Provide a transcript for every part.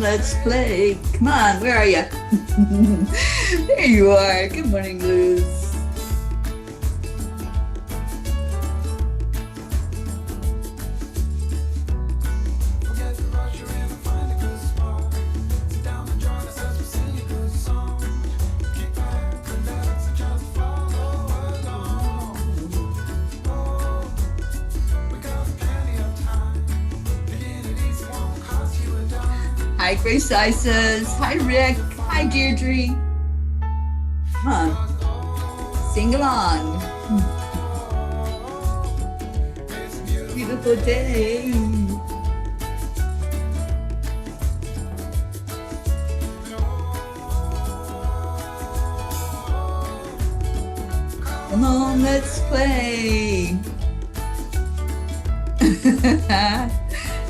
let's play. Come on, where are you? There you are. Good morning, Luz. Hi, Grace Isis. Hi, Rick. Hi, Deirdre. Come on, sing along. Beautiful day. Come on, let's play.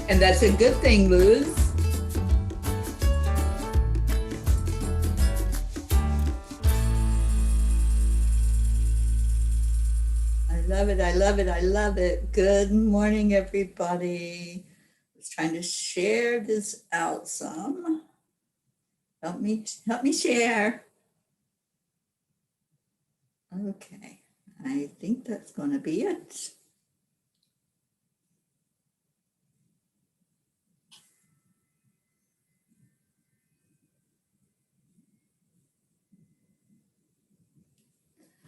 And that's a good thing, Luz. I love it. I love it. Good morning, everybody. I was trying to share this out some. Help me share. Okay, I think that's going to be it.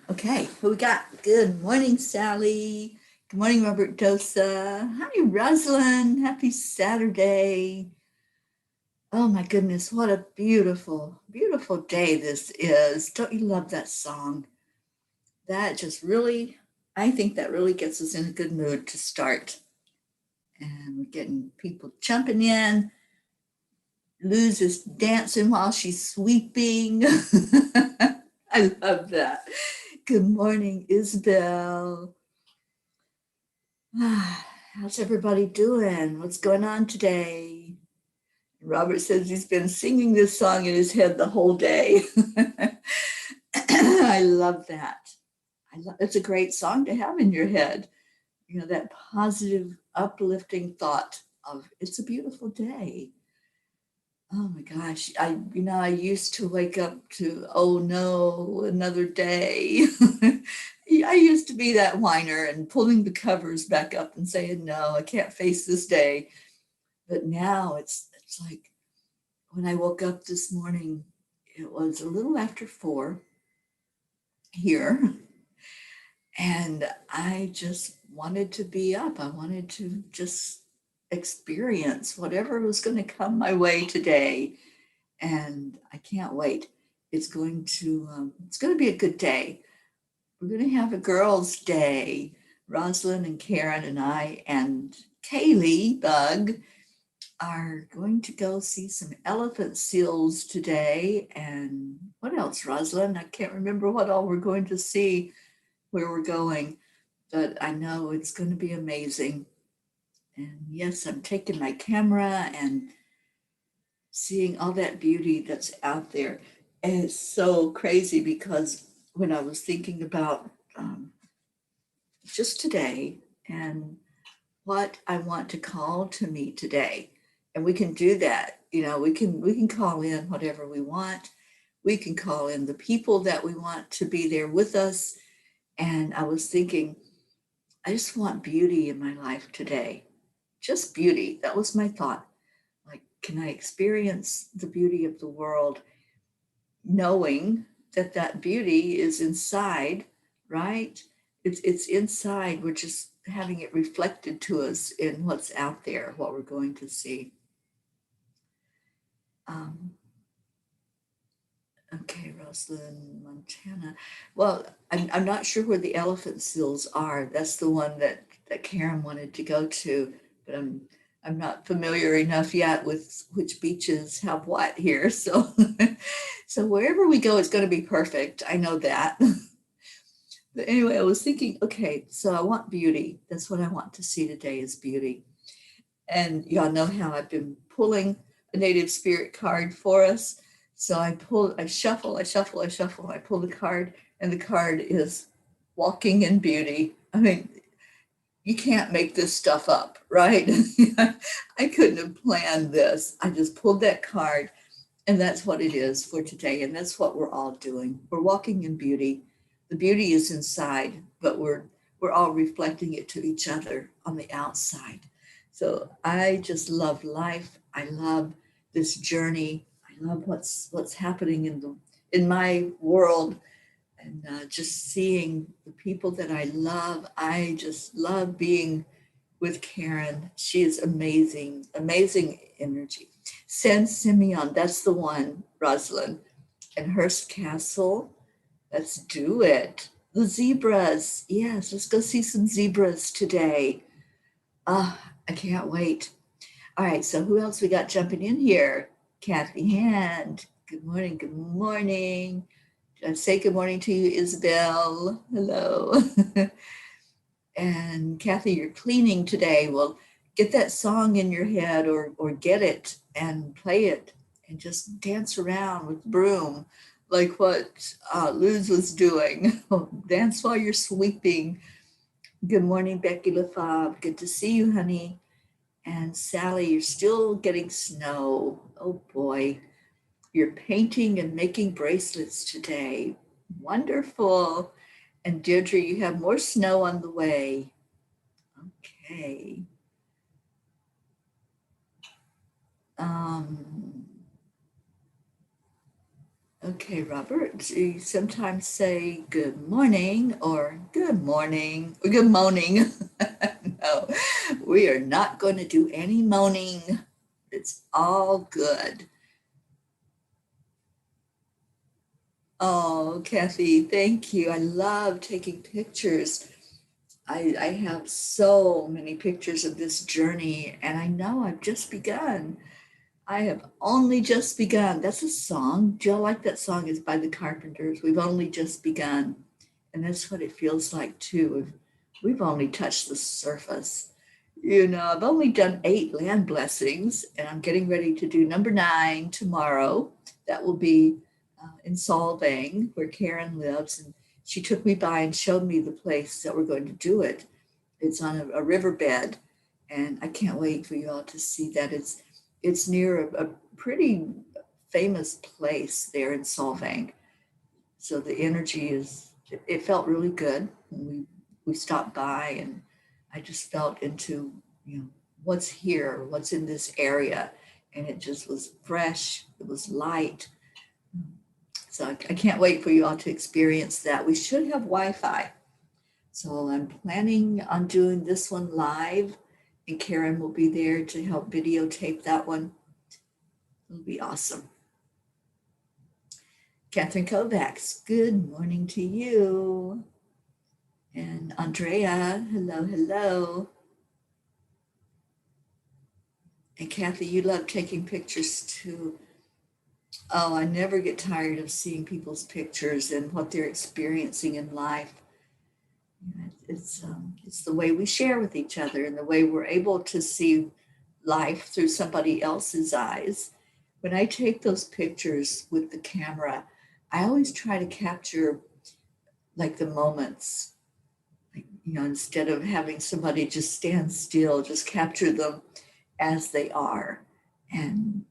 Okay, who we got? Good morning, Sally. Good morning, Robert Dosa. Hi, Rosalind. Happy Saturday. Oh my goodness, what a beautiful, beautiful day this is. Don't you love that song? That just really, I think that really gets us in a good mood to start. And we're getting people jumping in. Luz is dancing while she's sweeping. I love that. Good morning, Isabel. How's everybody doing? What's going on today? Robert says he's been singing this song in his head the whole day. I love that. It's a great song to have in your head. You know, that positive, uplifting thought of it's a beautiful day. Oh my gosh, I used to wake up to, oh no, another day. I used to be that whiner and pulling the covers back up and saying, no, I can't face this day. But now it's like when I woke up this morning, it was a little after 4 here. And I just wanted to be up. I wanted to just experience whatever was going to come my way today, and I can't wait. It's going to be a good day. We're going to have a girls' day. Rosalind and Karen and I and Kaylee Bug are going to go see some elephant seals today. And what else, Rosalind? I can't remember what all we're going to see, where we're going, but I know it's going to be amazing. And yes, I'm taking my camera and seeing all that beauty that's out there. And it's so crazy because when I was thinking about just today and what I want to call to me today, and we can do that, we can call in whatever we want. We can call in the people that we want to be there with us. And I was thinking, I just want beauty in my life today. Just beauty. That was my thought. Like, can I experience the beauty of the world, knowing that that beauty is inside, right? It's inside. We're just having it reflected to us in what's out there, what we're going to see. Okay, Rosalind, Montana. Well, I'm not sure where the elephant seals are. That's the one that Karen wanted to go to, but I'm not familiar enough yet with which beaches have what here. So, so wherever we go, it's going to be perfect. I know that. But anyway, I was thinking, okay, so I want beauty. That's what I want to see today is beauty. And y'all know how I've been pulling a native spirit card for us. So I shuffle, I pull the card, and the card is walking in beauty. I mean, you can't make this stuff up, right? I couldn't have planned this. I just pulled that card, and that's what it is for today. And that's what we're all doing. We're walking in beauty. The beauty is inside, but we're all reflecting it to each other on the outside. So I just love life. I love this journey. I love what's happening in my world, and just seeing the people that I love. I just love being with Karen. She is amazing, amazing energy. San Simeon, that's the one, Rosalind. And Hearst Castle, let's do it. The zebras, yes, let's go see some zebras today. I can't wait. All right, so who else we got jumping in here? Kathy Hand. Good morning, good morning. Say good morning to you, Isabel. Hello. And Kathy, you're cleaning today. Well, get that song in your head, or get it and play it and just dance around with broom like what Luz was doing. Dance while you're sweeping. Good morning, Becky LaFave. Good to see you, honey. And Sally, you're still getting snow. Oh boy. You're painting and making bracelets today. Wonderful. And Deirdre, you have more snow on the way. Okay. Um, okay, Robert, you sometimes say good morning or good morning or good moaning. No, we are not going to do any moaning. It's all good. Oh, Kathy, thank you. I love taking pictures. I have so many pictures of this journey, and I know I've just begun. I have only just begun. That's a song. Do you like that song? It's by the Carpenters. We've only just begun. And that's what it feels like too. We've only touched the surface. You know, I've only done 8 land blessings, and I'm getting ready to do number 9 tomorrow. That will be in Solvang, where Karen lives. And she took me by and showed me the place that we're going to do it. It's on a riverbed, and I can't wait for you all to see that. It's near a pretty famous place there in Solvang. So the energy it felt really good when we stopped by, and I just felt into, what's here, what's in this area. And it just was fresh, it was light. So I can't wait for you all to experience that. We should have Wi-Fi. So I'm planning on doing this one live, and Karen will be there to help videotape that one. It'll be awesome. Catherine Kovacs, good morning to you. And Andrea, hello, hello. And Kathy, you love taking pictures too. Oh, I never get tired of seeing people's pictures and what they're experiencing in life. It's the way we share with each other, and the way we're able to see life through somebody else's eyes. When I take those pictures with the camera, I always try to capture like the moments, instead of having somebody just stand still, just capture them as they are. And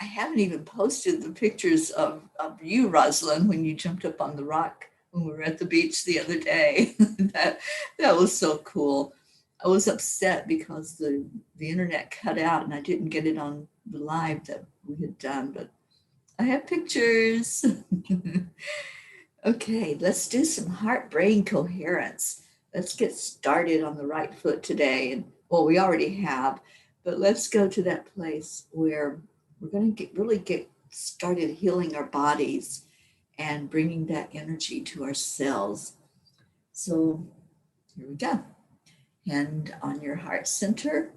I haven't even posted the pictures of you, Rosalind, when you jumped up on the rock when we were at the beach the other day. that was so cool. I was upset because the internet cut out and I didn't get it on the live that we had done, but I have pictures. Okay, let's do some heart-brain coherence. Let's get started on the right foot today. And well, we already have, but let's go to that place where we're going to really get started healing our bodies and bringing that energy to our cells. So here we go. Hand on your heart center.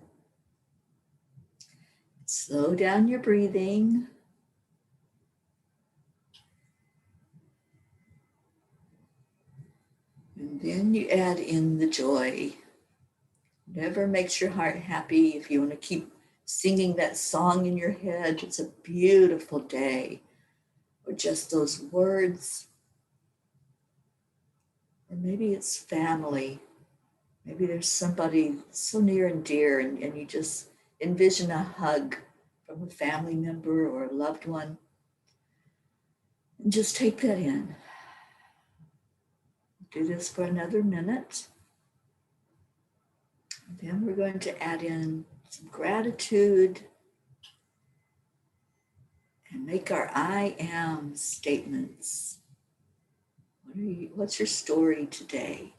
Slow down your breathing. And then you add in the joy. Whatever makes your heart happy. If you want to keep singing that song in your head, it's a beautiful day. Or just those words. Or maybe it's family. Maybe there's somebody so near and dear, and you just envision a hug from a family member or a loved one. And just take that in. Do this for another minute. And then we're going to add in some gratitude and make our I am statements. What's your story today?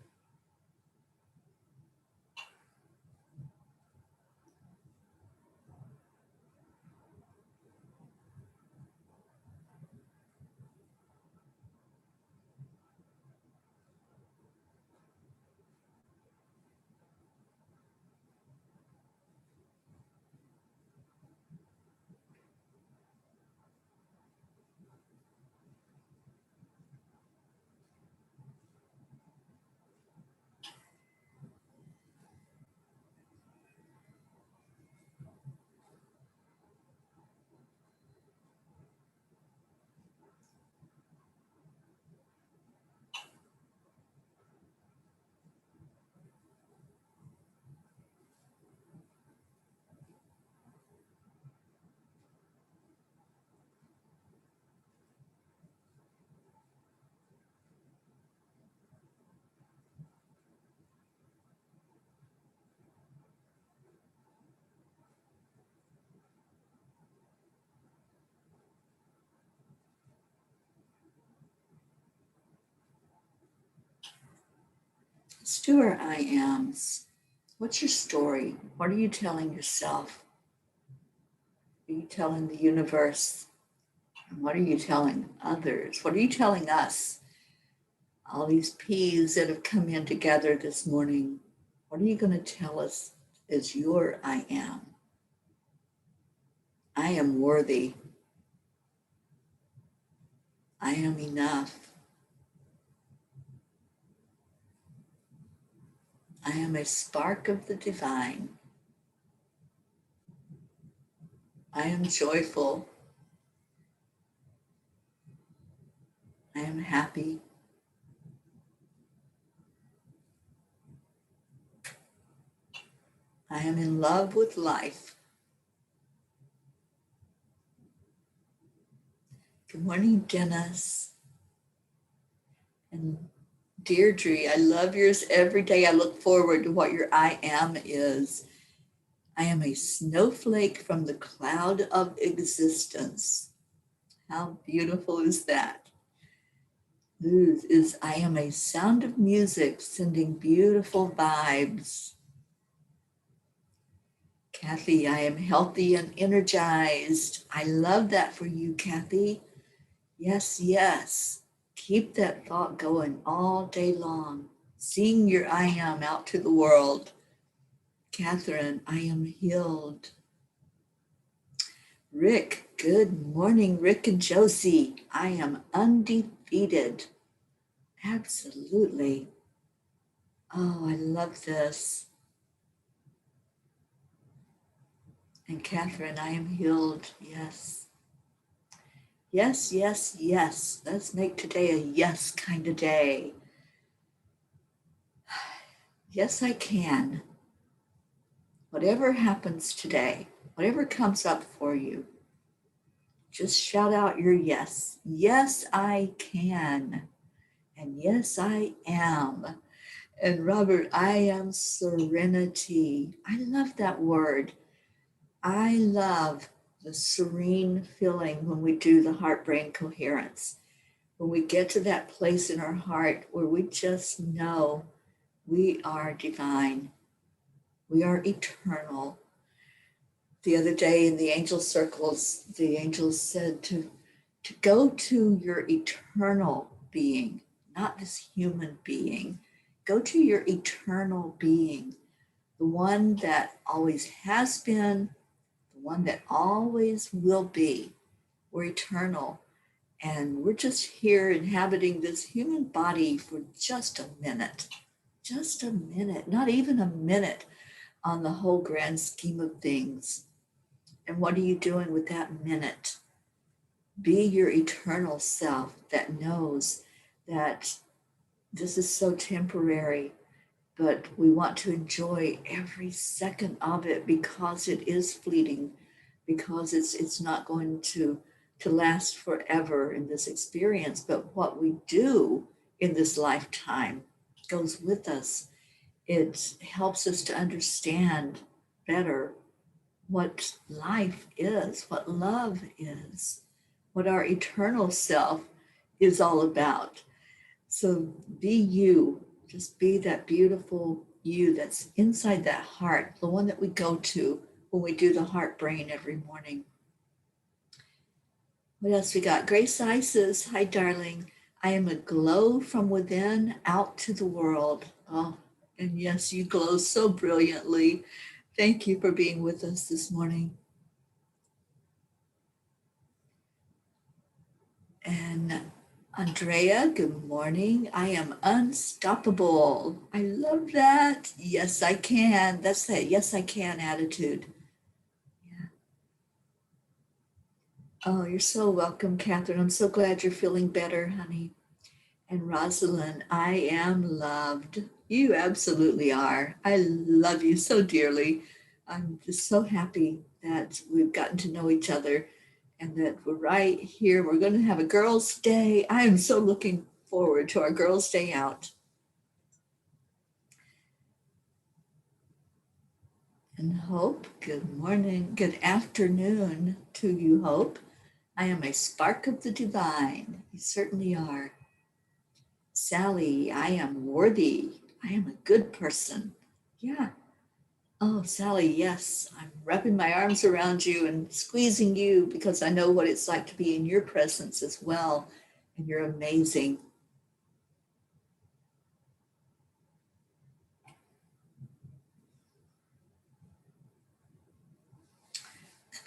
Let's do our I ams. What's your story? What are you telling yourself? What are you telling the universe? And what are you telling others? What are you telling us? All these P's that have come in together this morning, what are you going to tell us is your I am? I am worthy. I am enough. I am a spark of the divine. I am joyful. I am happy. I am in love with life. Good morning, Dennis. And Deirdre, I love yours every day. I look forward to what your I am is. I am a snowflake from the cloud of existence. How beautiful is that? Luz is I am a sound of music sending beautiful vibes. Kathy, I am healthy and energized. I love that for you, Kathy. Yes, yes. Keep that thought going all day long. Seeing your I am out to the world. Catherine, I am healed. Rick, good morning, Rick and Josie. I am undefeated. Absolutely. Oh, I love this. And Catherine, I am healed. Yes. Yes, yes, yes. Let's make today a yes kind of day. Yes, I can. Whatever happens today, whatever comes up for you, just shout out your yes. Yes, I can. And yes, I am. And Robert, I am serenity. I love that word. I love the serene feeling when we do the heart-brain coherence. When we get to that place in our heart where we just know we are divine. We are eternal. The other day in the angel circles, the angels said to go to your eternal being, not this human being. Go to your eternal being, the one that always has been, the one that always will be. We're eternal. And we're just here inhabiting this human body for just a minute. Just a minute, not even a minute on the whole grand scheme of things. And what are you doing with that minute? Be your eternal self that knows that this is so temporary. but we want to enjoy every second of it because it is fleeting, because it's not going to last forever in this experience. But what we do in this lifetime goes with us. It helps us to understand better what life is, what love is, what our eternal self is all about. So be you, just be that beautiful you that's inside that heart, the one that we go to when we do the heart brain every morning. What else we got? Grace Isis, hi darling. I am a glow from within out to the world. Oh, and yes, you glow so brilliantly. Thank you for being with us this morning. And Andrea, good morning. I am unstoppable. I love that. Yes, I can. That's that yes, I can attitude. Yeah. Oh, you're so welcome, Catherine. I'm so glad you're feeling better, honey. And Rosalind, I am loved. You absolutely are. I love you so dearly. I'm just so happy that we've gotten to know each other and that we're right here. We're going to have a girls' day. I am so looking forward to our girls' day out. And Hope, good morning, good afternoon to you, Hope. I am a spark of the divine. You certainly are. Sally, I am worthy. I am a good person. Yeah. Oh, Sally, yes. I'm wrapping my arms around you and squeezing you because I know what it's like to be in your presence as well. And you're amazing.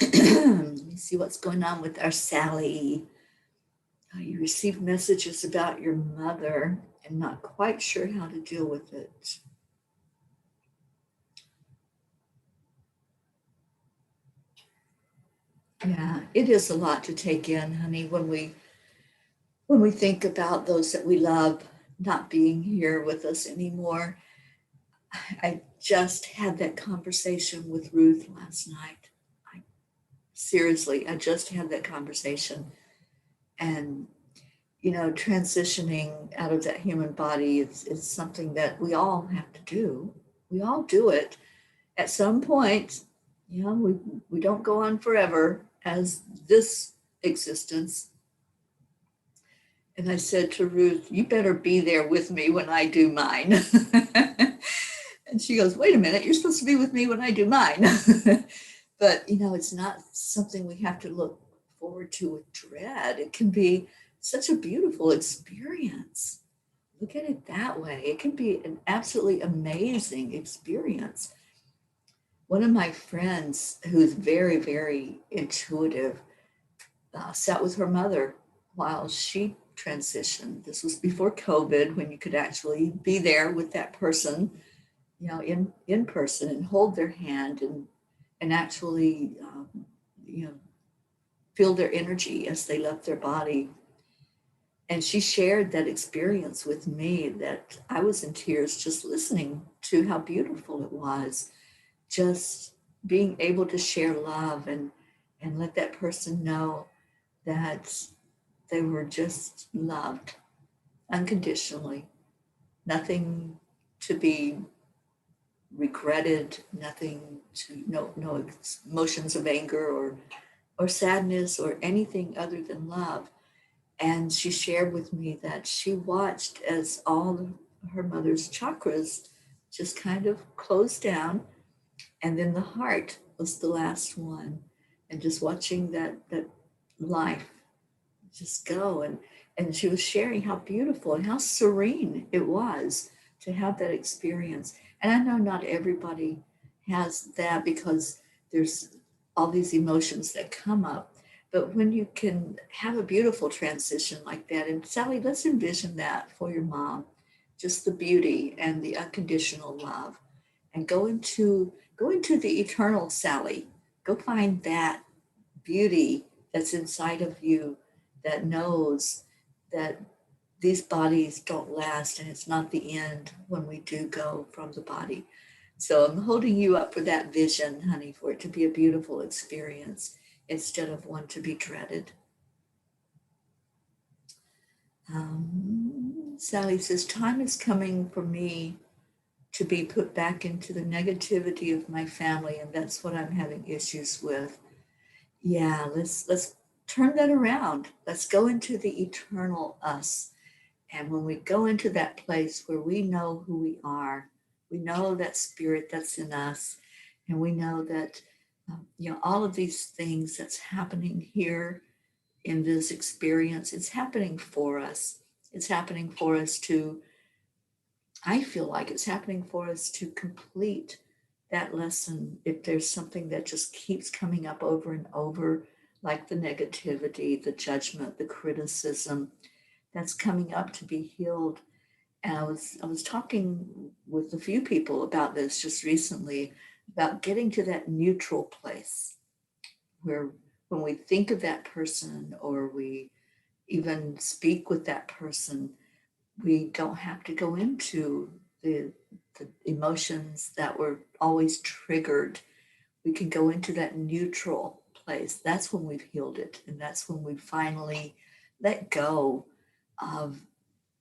Let me see what's going on with our Sally. You received messages about your mother and not quite sure how to deal with it. Yeah, it is a lot to take in, honey, when we think about those that we love not being here with us anymore. I just had that conversation with Ruth last night. I, seriously, I just had that conversation. And, transitioning out of that human body is something that we all have to do. We all do it at some point. We don't go on forever as this existence. And I said to Ruth, you better be there with me when I do mine. And she goes, wait a minute, you're supposed to be with me when I do mine. But, it's not something we have to look forward to with dread. It can be such a beautiful experience. Look at it that way. It can be an absolutely amazing experience. One of my friends, who's very, very intuitive, sat with her mother while she transitioned. This was before COVID, when you could actually be there with that person, in person and hold their hand and actually, feel their energy as they left their body. And she shared that experience with me that I was in tears just listening to how beautiful it was. Just being able to share love and let that person know that they were just loved unconditionally. Nothing to be regretted, nothing to no emotions of anger or sadness or anything other than love. And she shared with me that she watched as all her mother's chakras just kind of closed down, and then the heart was the last one, and just watching that life just go. And she was sharing how beautiful and how serene it was to have that experience. And I know not everybody has that because there's all these emotions that come up. But when you can have a beautiful transition like that, and Sally, let's envision that for your mom, just the beauty and the unconditional love, and go into the eternal Sally. Go find that beauty that's inside of you that knows that these bodies don't last, and it's not the end when we do go from the body. So I'm holding you up for that vision, honey, for it to be a beautiful experience instead of one to be dreaded. Sally says, time is coming for me to be put back into the negativity of my family, and that's what I'm having issues with. Yeah, let's turn that around. Let's go into the eternal us. And when we go into that place where we know who we know that spirit that's in us, and we know that all of these things that's happening here in this experience, it's happening for us. It's happening for us to, I feel like it's happening for us to complete that lesson. If there's something that just keeps coming up over and over, like the negativity, the judgment, the criticism, that's coming up to be healed. And I was talking with a few people about this just recently, about getting to that neutral place where when we think of that person or we even speak with that person, we don't have to go into the emotions that were always triggered. We can go into that neutral place. That's when we've healed it. And that's when we finally let go of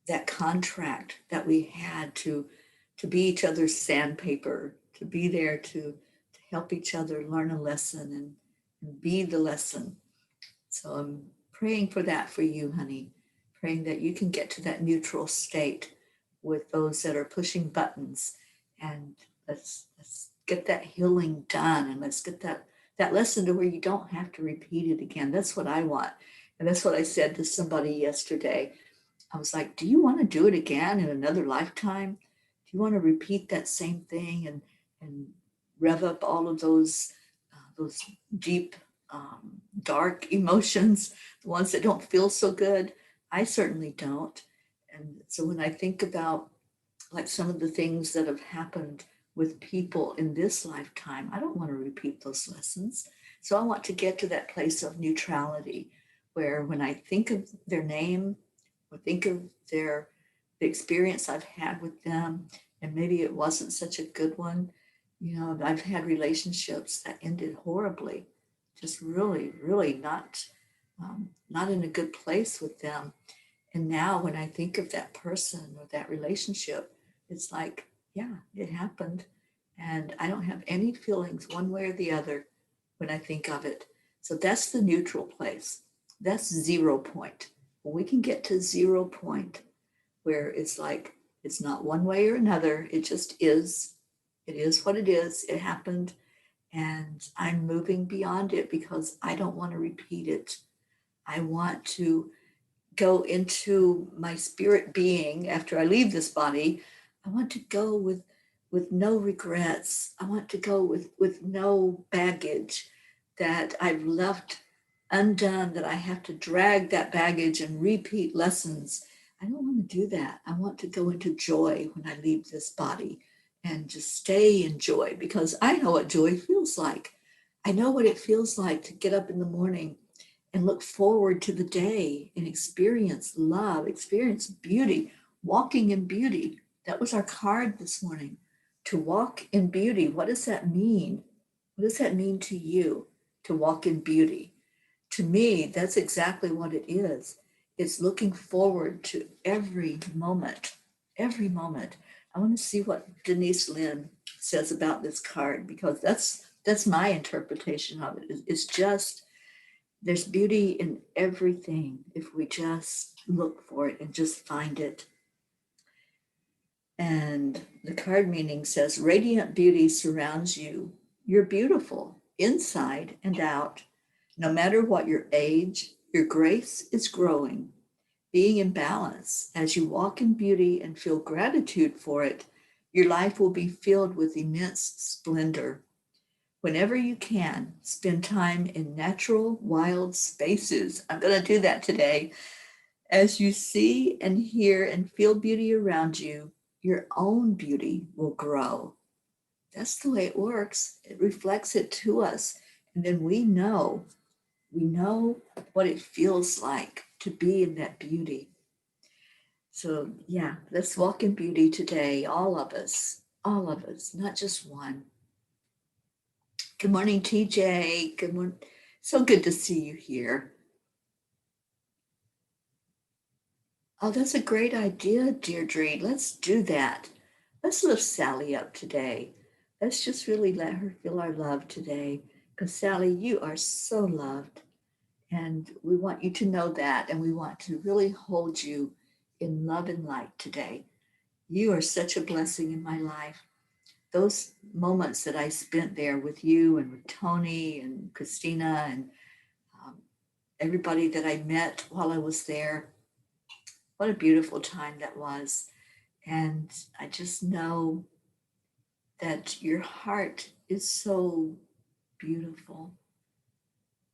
that contract that we had to be each other's sandpaper, to be there to help each other learn a lesson and be the lesson. So I'm praying for that for you, honey, praying that you can get to that neutral state with those that are pushing buttons, and let's get that healing done, and let's get that lesson to where you don't have to repeat it again. That's what I want. And that's what I said to somebody yesterday. I was like, do you want to do it again in another lifetime? Do you want to repeat that same thing and rev up all of those deep, dark emotions, the ones that don't feel so good? I certainly don't. And so when I think about like some of the things that have happened with people in this lifetime, I don't want to repeat those lessons. So I want to get to that place of neutrality where when I think of their name or think of the experience I've had with them, and maybe it wasn't such a good one. I've had relationships that ended horribly, just really, really not in a good place with them. And now when I think of that person or that relationship, it's like, yeah, it happened. And I don't have any feelings one way or the other when I think of it. So that's the neutral place. That's 0 point. When we can get to 0 point where it's like, it's not one way or another, it just is. It is what it is. It happened. And I'm moving beyond it because I don't want to repeat it. I want to go into my spirit being after I leave this body. I want to go with no regrets. I want to go with no baggage that I've left undone, that I have to drag that baggage and repeat lessons. I don't want to do that. I want to go into joy when I leave this body and just stay in joy because I know what joy feels like. I know what it feels like to get up in the morning and look forward to the day and experience love, experience beauty, walking in beauty. That was our card this morning. To walk in beauty. What does that mean? What does that mean to you to walk in beauty? To me, that's exactly what it is. It's looking forward to every moment, every moment. I want to see what Denise Lynn says about this card because that's my interpretation of it. It's just there's beauty in everything if we just look for it and just find it. And the card meaning says, radiant beauty surrounds you. You're beautiful inside and out. No matter what your age, your grace is growing, being in balance. As you walk in beauty and feel gratitude for it, your life will be filled with immense splendor. Whenever you can, spend time in natural, wild spaces. I'm going to do that today. As you see and hear and feel beauty around you, your own beauty will grow. That's the way it works. It reflects it to us. And then we know what it feels like to be in that beauty. So yeah, let's walk in beauty today, all of us, not just one. Good morning, TJ. Good morning. So good to see you here. Oh, that's a great idea, Deirdre. Let's do that. Let's lift Sally up today. Let's just really let her feel our love today. Because, Sally, you are so loved. And we want you to know that. And we want to really hold you in love and light today. You are such a blessing in my life. Those moments that I spent there with you and with Tony and Christina and um, everybody that I met while I was there, what a beautiful time that was. And I just know that your heart is so beautiful.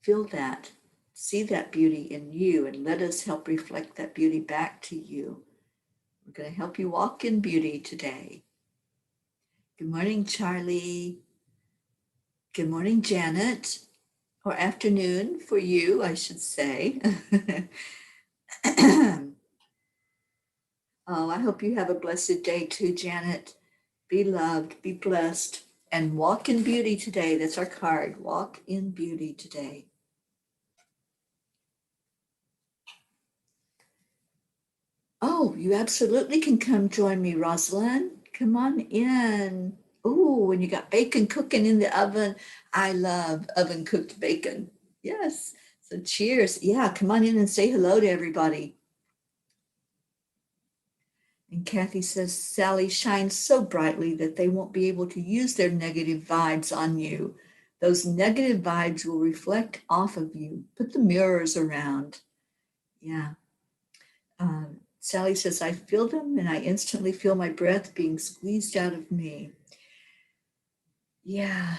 Feel that. See that beauty in you and let us help reflect that beauty back to you. We're going to help you walk in beauty today. Good morning, Charlie. Good morning, Janet. Or afternoon for you, I should say. Oh, I hope you have a blessed day too, Janet. Be loved, be blessed, and walk in beauty today. That's our card. Walk in beauty today. Oh, you absolutely can come join me, Rosalind. Come on in. Oh, when you got bacon cooking in the oven. I love oven cooked bacon. Yes. So cheers. Yeah, come on in and say hello to everybody. And Kathy says, Sally shines so brightly that they won't be able to use their negative vibes on you. Those negative vibes will reflect off of you. Put the mirrors around. Yeah. Sally says, I feel them and I instantly feel my breath being squeezed out of me. Yeah.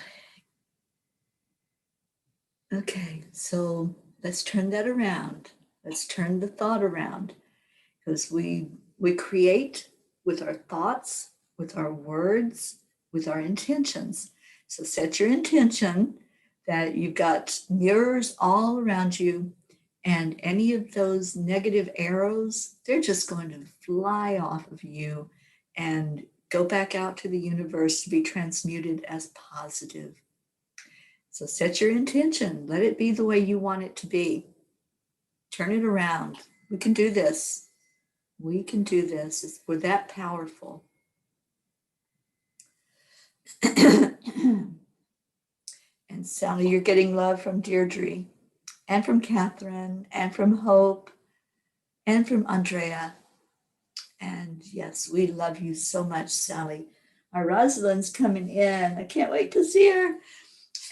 Okay. So let's turn that around. Let's turn the thought around because we create with our thoughts, with our words, with our intentions. So set your intention that you've got mirrors all around you, and any of those negative arrows, they're just going to fly off of you and go back out to the universe to be transmuted as positive. So set your intention. Let it be the way you want it to be. Turn it around. We can do this. We can do this. We're that powerful. And Sally, you're getting love from Deirdre and from Catherine and from Hope and from Andrea. And yes, we love you so much, Sally. Our Rosalind's coming in. I can't wait to see her.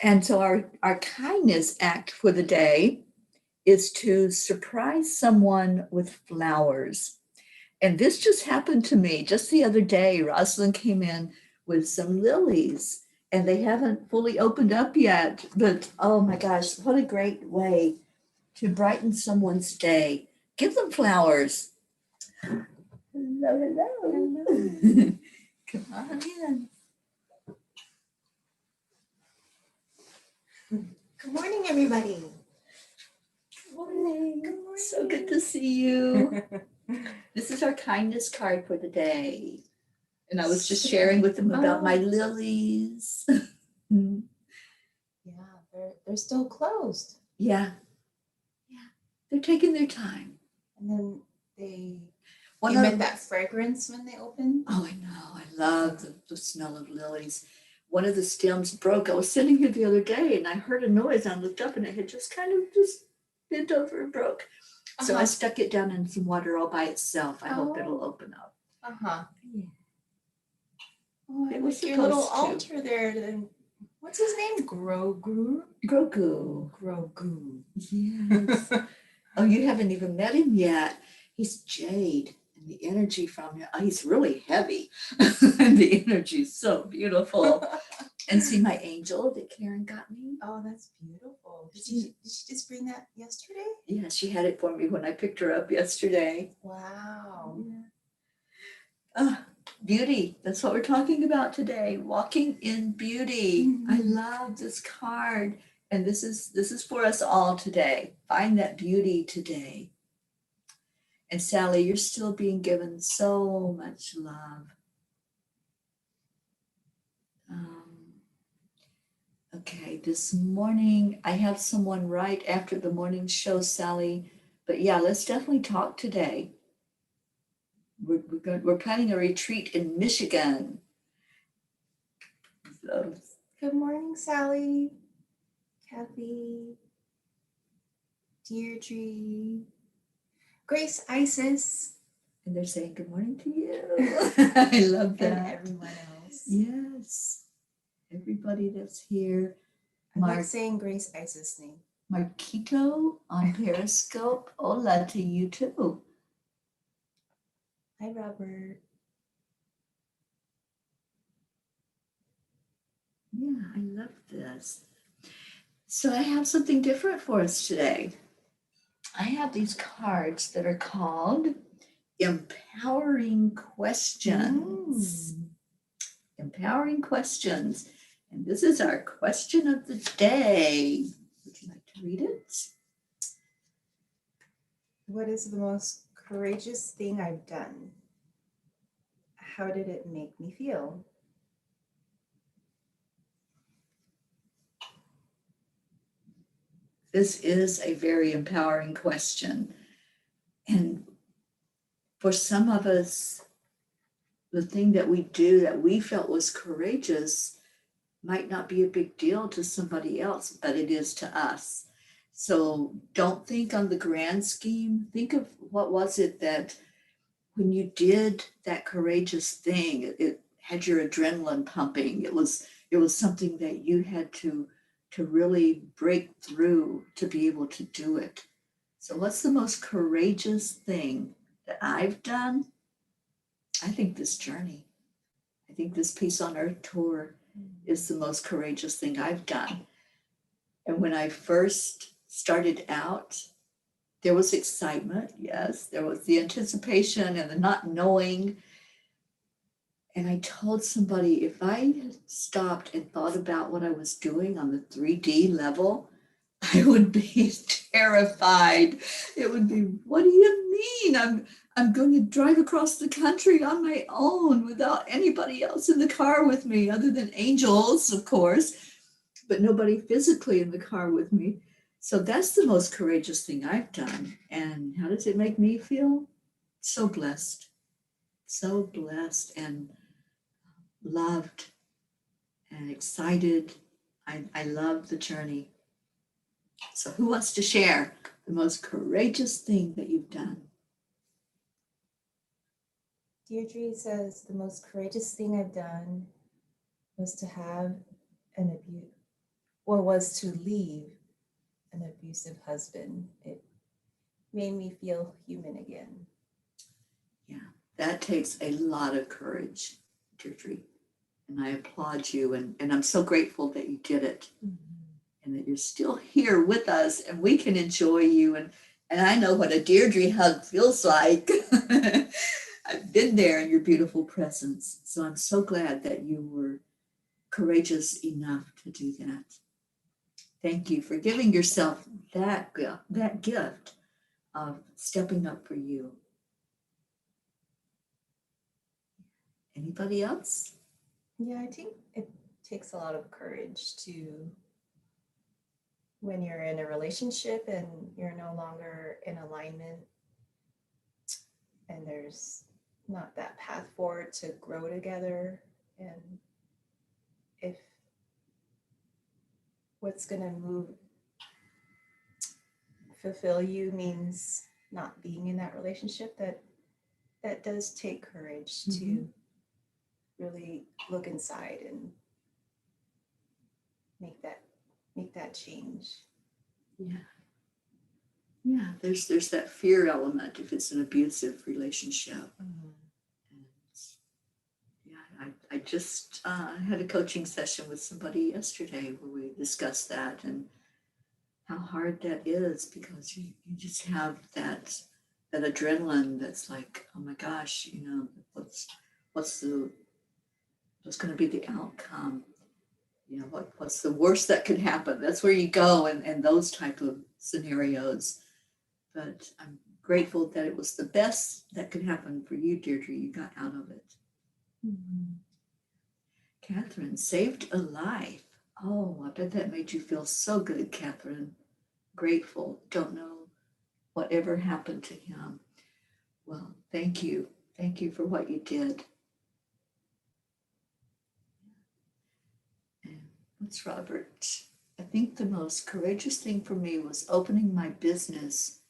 And so our kindness act for the day is to surprise someone with flowers. And this just happened to me just the other day. Rosalind came in with some lilies and they haven't fully opened up yet. But oh my gosh, what a great way to brighten someone's day. Give them flowers. Hello, hello. Come on in. Good morning, everybody. Good morning. Good morning. So good to see you. This is our kindness card for the day. And I was just sharing with them about my lilies. Yeah, they're still closed. Yeah. They're taking their time. And then you meant that fragrance when they open? Oh, I know. I love the smell of lilies. One of the stems broke. I was sitting here the other day and I heard a noise. I looked up and it had just kind of just bent over and broke. So I stuck it down in some water all by itself. I hope it'll open up. Yeah. Oh, I like your little altar there. Then what's his name? Grogu. Yes. Oh, you haven't even met him yet. He's jade, and the energy from him. Oh, he's really heavy, and the energy is so beautiful. And see my angel that Karen got me. Oh, that's beautiful. Did she just bring that yesterday? Yeah, she had it for me when I picked her up yesterday. Wow. Yeah. Beauty. That's what we're talking about today. Walking in beauty. Mm-hmm. I love this card. And this is for us all today. Find that beauty today. And Sally, you're still being given so much love. Okay, this morning I have someone right after the morning show, Sally. But yeah, let's definitely talk today. We're planning a retreat in Michigan. So, Good morning, Sally, Kathy, Deirdre, Grace, Isis, and they're saying good morning to you. I love that. and everyone else. Yes, everybody that's here. I'm not saying Grace Isis' name. Marquito on Periscope. Hola to you too. Hi, Robert. Yeah, I love this. So I have something different for us today. I have these cards that are called Empowering Questions. Empowering Questions. And this is our question of the day. Would you like to read it? What is the most courageous thing I've done? How did it make me feel? This is a very empowering question. And for some of us, the thing that we do that we felt was courageous might not be a big deal to somebody else, but it is to us. So don't think on the grand scheme. Think of what was it that when you did that courageous thing, it had your adrenaline pumping. It was something that you had to really break through to be able to do it. So what's the most courageous thing that I've done? I think this journey. I think this Peace on Earth tour is the most courageous thing I've done. And when I first started out, there was excitement, yes. There was the anticipation and the not knowing. And I told somebody if I had stopped and thought about what I was doing on the 3D level, I would be terrified. It would be, what do you mean? I'm going to drive across the country on my own without anybody else in the car with me, other than angels, of course, but nobody physically in the car with me. So that's the most courageous thing I've done. And how does it make me feel? So blessed and loved and excited. I love the journey. So who wants to share the most courageous thing that you've done? Deirdre says the most courageous thing I've done was to have was to leave an abusive husband. It made me feel human again. Yeah, that takes a lot of courage, Deirdre. And I applaud you. And I'm so grateful that you did it. And that you're still here with us and we can enjoy you. And I know what a Deirdre hug feels like. I've been there in your beautiful presence. So I'm so glad that you were courageous enough to do that. Thank you for giving yourself that gift of stepping up for you. Anybody else? Yeah, I think it takes a lot of courage to, when you're in a relationship and you're no longer in alignment and there's not that path forward to grow together, and if what's going to fulfill you means not being in that relationship, that does take courage to really look inside and make that change. Yeah, there's that fear element if it's an abusive relationship. And yeah, I just had a coaching session with somebody yesterday where we discussed that and how hard that is, because you just have that adrenaline that's like, oh my gosh, what's going to be the outcome? What's the worst that could happen? That's where you go in those type of scenarios. but I'm grateful that it was the best that could happen for you, Deirdre. You got out of it. Mhm. Catherine saved a life. Oh, I bet that made you feel so good, Catherine. Grateful. Don't know whatever happened to him. Well, thank you. Thank you for what you did. And what's Robert? I think the most courageous thing for me was opening my business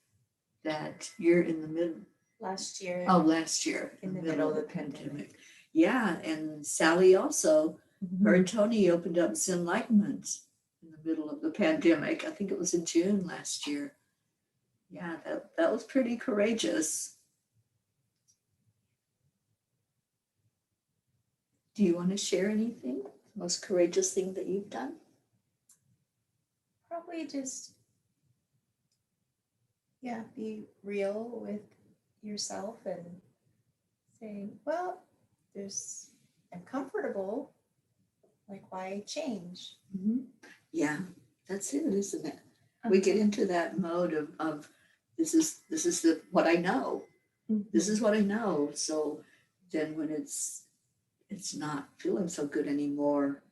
that year in the middle. Last year. Oh, last year. In the middle of the pandemic. Yeah, and Sally also, her and Tony opened up Zenlightenment in the middle of the pandemic. I think it was in June last year. Yeah, that was pretty courageous. Do you want to share anything? The most courageous thing that you've done? Probably just, yeah, be real with yourself and say, well, I'm comfortable. Like, why change? Mm-hmm. Yeah, that's it, isn't it? We get into that mode of this is what I know. Mm-hmm. This is what I know. So then when it's not feeling so good anymore,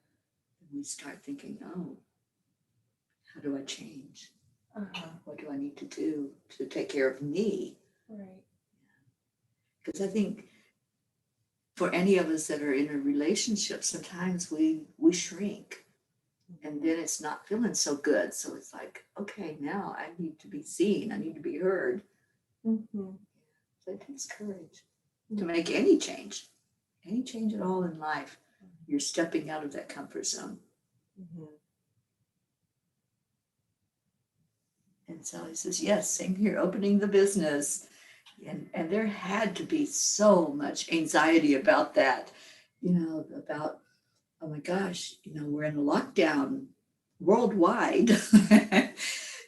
we start thinking, oh, how do I change? What do I need to do to take care of me? Right. Because I think for any of us that are in a relationship, sometimes we shrink and then it's not feeling so good. So it's like, okay, now I need to be seen. I need to be heard. Mm-hmm. So it takes courage to make any change at all in life. You're stepping out of that comfort zone. Mm-hmm. And Sally says, yes, same here, opening the business. And there had to be so much anxiety about that, about, oh my gosh, we're in a lockdown worldwide.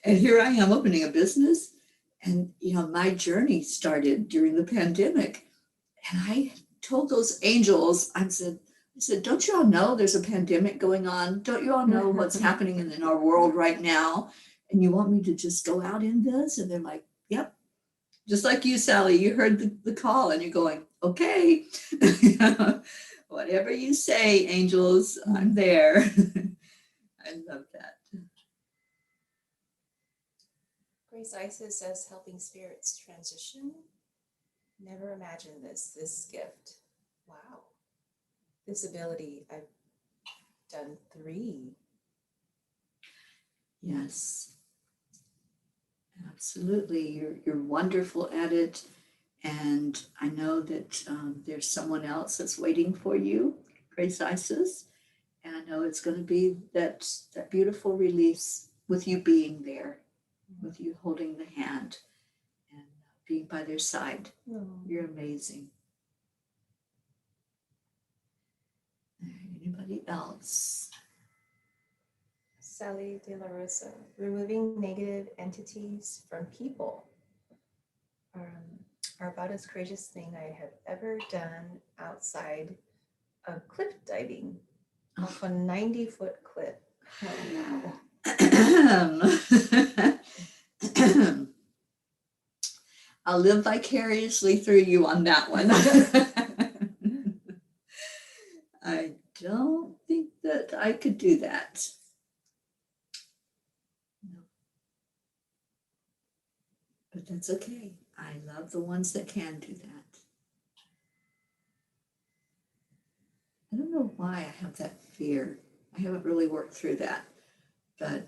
And here I am opening a business. And, my journey started during the pandemic. And I told those angels, I said, don't you all know there's a pandemic going on? Don't you all know what's happening in our world right now? And you want me to just go out in this? And they're like, yep. Just like you, Sally, you heard the call and you're going, okay. Whatever you say, angels, I'm there. I love that. Grace Isis says, helping spirits transition. Never imagined this gift. Wow. This ability, I've done 3. Yes, absolutely. You're wonderful at it. And I know that there's someone else that's waiting for you, Grace Isis. And I know it's going to be that beautiful release with you being there, with you holding the hand and being by their side. Oh. You're amazing. Anybody else? Sally De La Rosa, removing negative entities from people are about as courageous thing I have ever done outside of cliff diving off a 90-foot cliff. Oh, wow. I'll live vicariously through you on that one. I don't think that I could do that. No. But that's okay. I love the ones that can do that. I don't know why I have that fear. I haven't really worked through that. But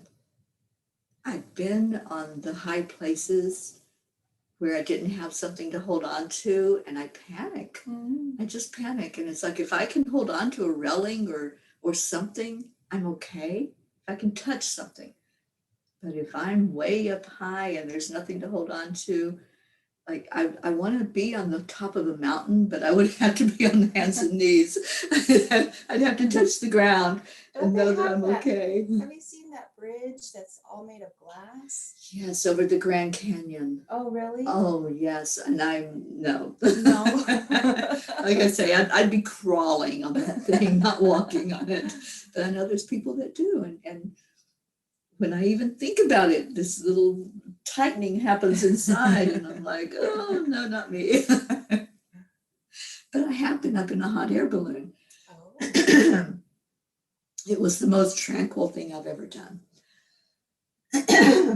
I've been on the high places where I didn't have something to hold on to and I panic. I just panic. And it's like, if I can hold on to a railing or something, I'm okay. If I can touch something. But if I'm way up high and there's nothing to hold on to, like I want to be on the top of a mountain, but I would have to be on the hands and knees. I'd have to touch the ground and know that I'm okay. Have you seen that bridge that's all made of glass? Yes, over the Grand Canyon. Oh, really? Oh, yes. And no. No. Like I say, I'd be crawling on that thing, not walking on it. But I know there's people that do. And when I even think about it, this little tightening happens inside, and I'm like, oh, no, not me. But I have been up in a hot air balloon. Oh. It was the most tranquil thing I've ever done.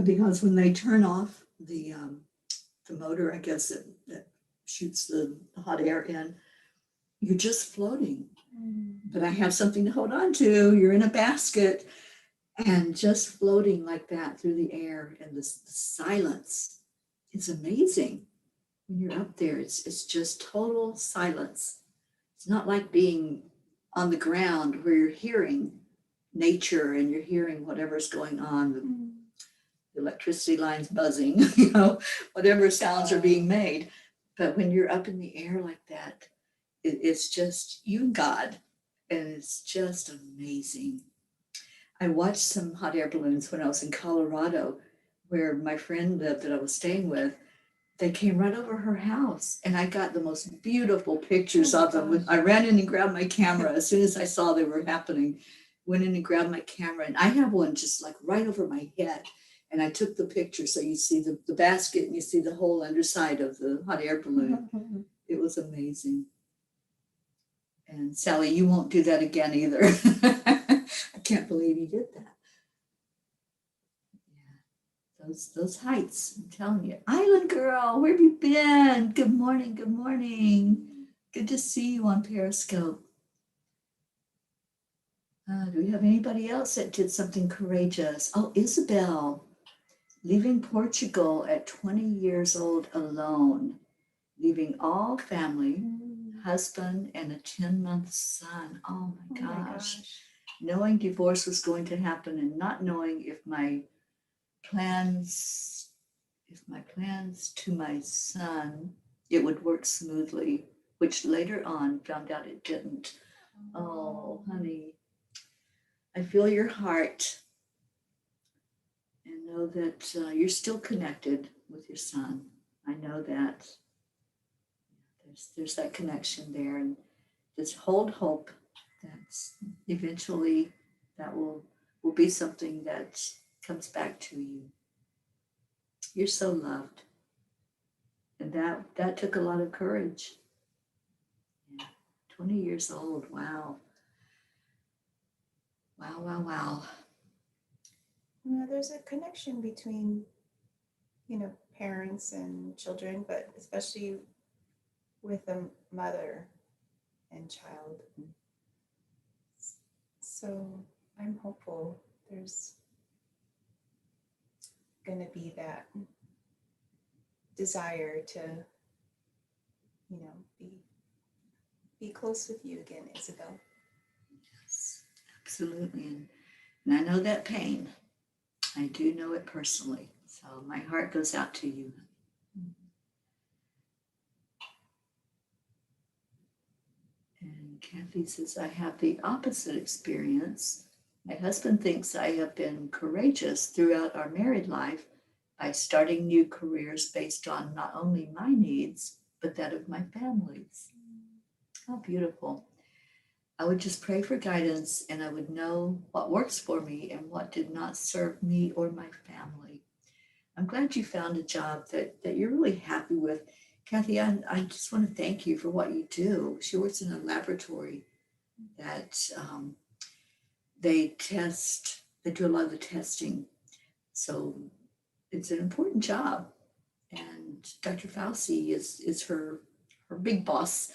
Because when they turn off the motor, I guess that shoots the hot air in, you're just floating. But I have something to hold on to. You're in a basket and just floating like that through the air, and the silence. It's amazing when you're up there. It's just total silence. It's not like being on the ground where you're hearing nature and you're hearing whatever's going on, the electricity lines buzzing, whatever sounds are being made. But when you're up in the air like that, it's just you and God, and it's just amazing. I watched some hot air balloons when I was in Colorado, where my friend lived that I was staying with. They came right over her house, and I got the most beautiful pictures of them. I ran in and grabbed my camera as soon as I saw they were happening. Went in and grabbed my camera, and I have one just like right over my head. And I took the picture, so you see the basket and you see the whole underside of the hot air balloon. It was amazing. And Sally, you won't do that again either. I can't believe you did that. Yeah, those heights, I'm telling you. Island girl, where have you been? Good morning, good morning. Good to see you on Periscope. Do we have anybody else that did something courageous? Oh, Isabel, leaving Portugal at 20 years old alone, leaving all family, husband, and a 10-month son. Oh my gosh. Knowing divorce was going to happen and not knowing if my plans to my son, it would work smoothly, which later on found out it didn't. Oh, honey, I feel your heart and know that you're still connected with your son. I know that there's that connection there, and just hold hope that eventually that will be something that comes back to you. You're so loved, and that took a lot of courage. Yeah, 20 years old. Wow. Wow. There's a connection between, parents and children, but especially with a mother and child. So I'm hopeful there's going to be that desire to, be close with you again, Isabel. Yes, absolutely. And I know that pain. I do know it personally. So my heart goes out to you. And Kathy says, I have the opposite experience. My husband thinks I have been courageous throughout our married life by starting new careers based on not only my needs, but that of my family's. How beautiful. I would just pray for guidance, and I would know what works for me and what did not serve me or my family. I'm glad you found a job that you're really happy with. Kathy, I just want to thank you for what you do. She works in a laboratory that they do a lot of the testing. So it's an important job. And Dr. Fauci is her big boss.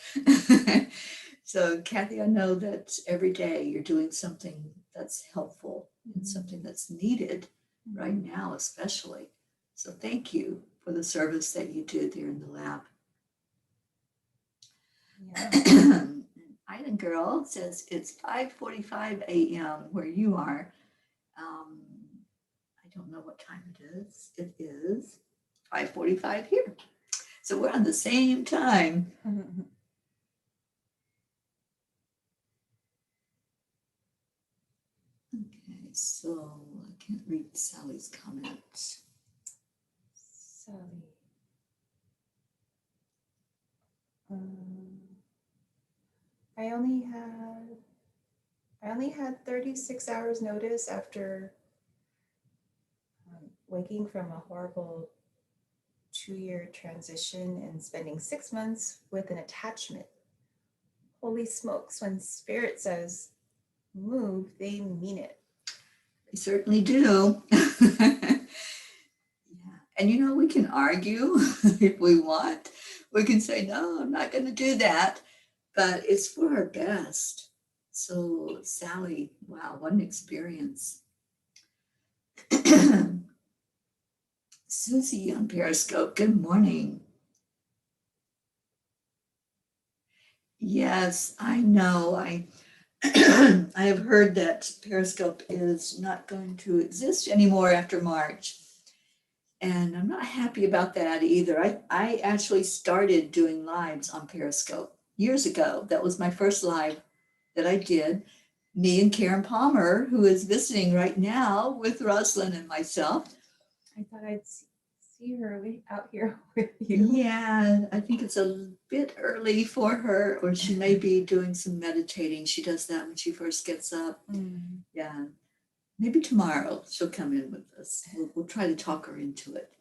So Kathy, I know that every day you're doing something that's helpful and something that's needed right now, especially. So thank you for the service that you do there in the lab. Yeah. Island Girl says it's 5:45 a.m. where you are. I don't know what time it is. It is 5:45 here. So we're on the same time. Okay, so I can't read Sally's comment. Sally. I only had 36 hours notice after waking from a horrible 2-year transition and spending 6 months with an attachment. Holy smokes, when spirit says move, they mean it. They certainly do. Yeah. And we can argue if we want. We can say, no, I'm not going to do that. But it's for our best. So, Sally, wow, what an experience. Susie on Periscope, good morning. Yes, I know. I have heard that Periscope is not going to exist anymore after March. And I'm not happy about that either. I actually started doing lives on Periscope years ago. That was my first live that I did. Me and Karen Palmer, who is visiting right now with Rosalind and myself. I thought I'd see her out here with you. Yeah, I think it's a bit early for her, or she may be doing some meditating. She does that when she first gets up. Yeah, maybe tomorrow she'll come in with us. We'll try to talk her into it.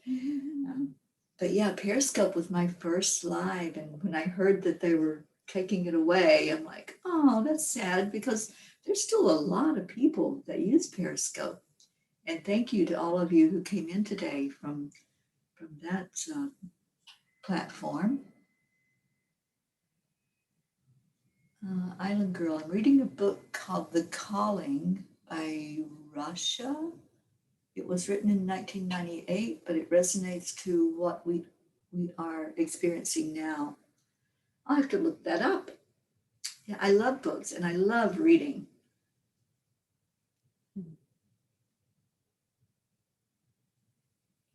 But yeah, Periscope was my first live, and when I heard that they were taking it away, I'm like, oh, that's sad, because there's still a lot of people that use Periscope. And thank you to all of you who came in today from that platform. Island Girl, I'm reading a book called The Calling by Russia. It was written in 1998, but it resonates to what we are experiencing now. I'll have to look that up. Yeah, I love books and I love reading.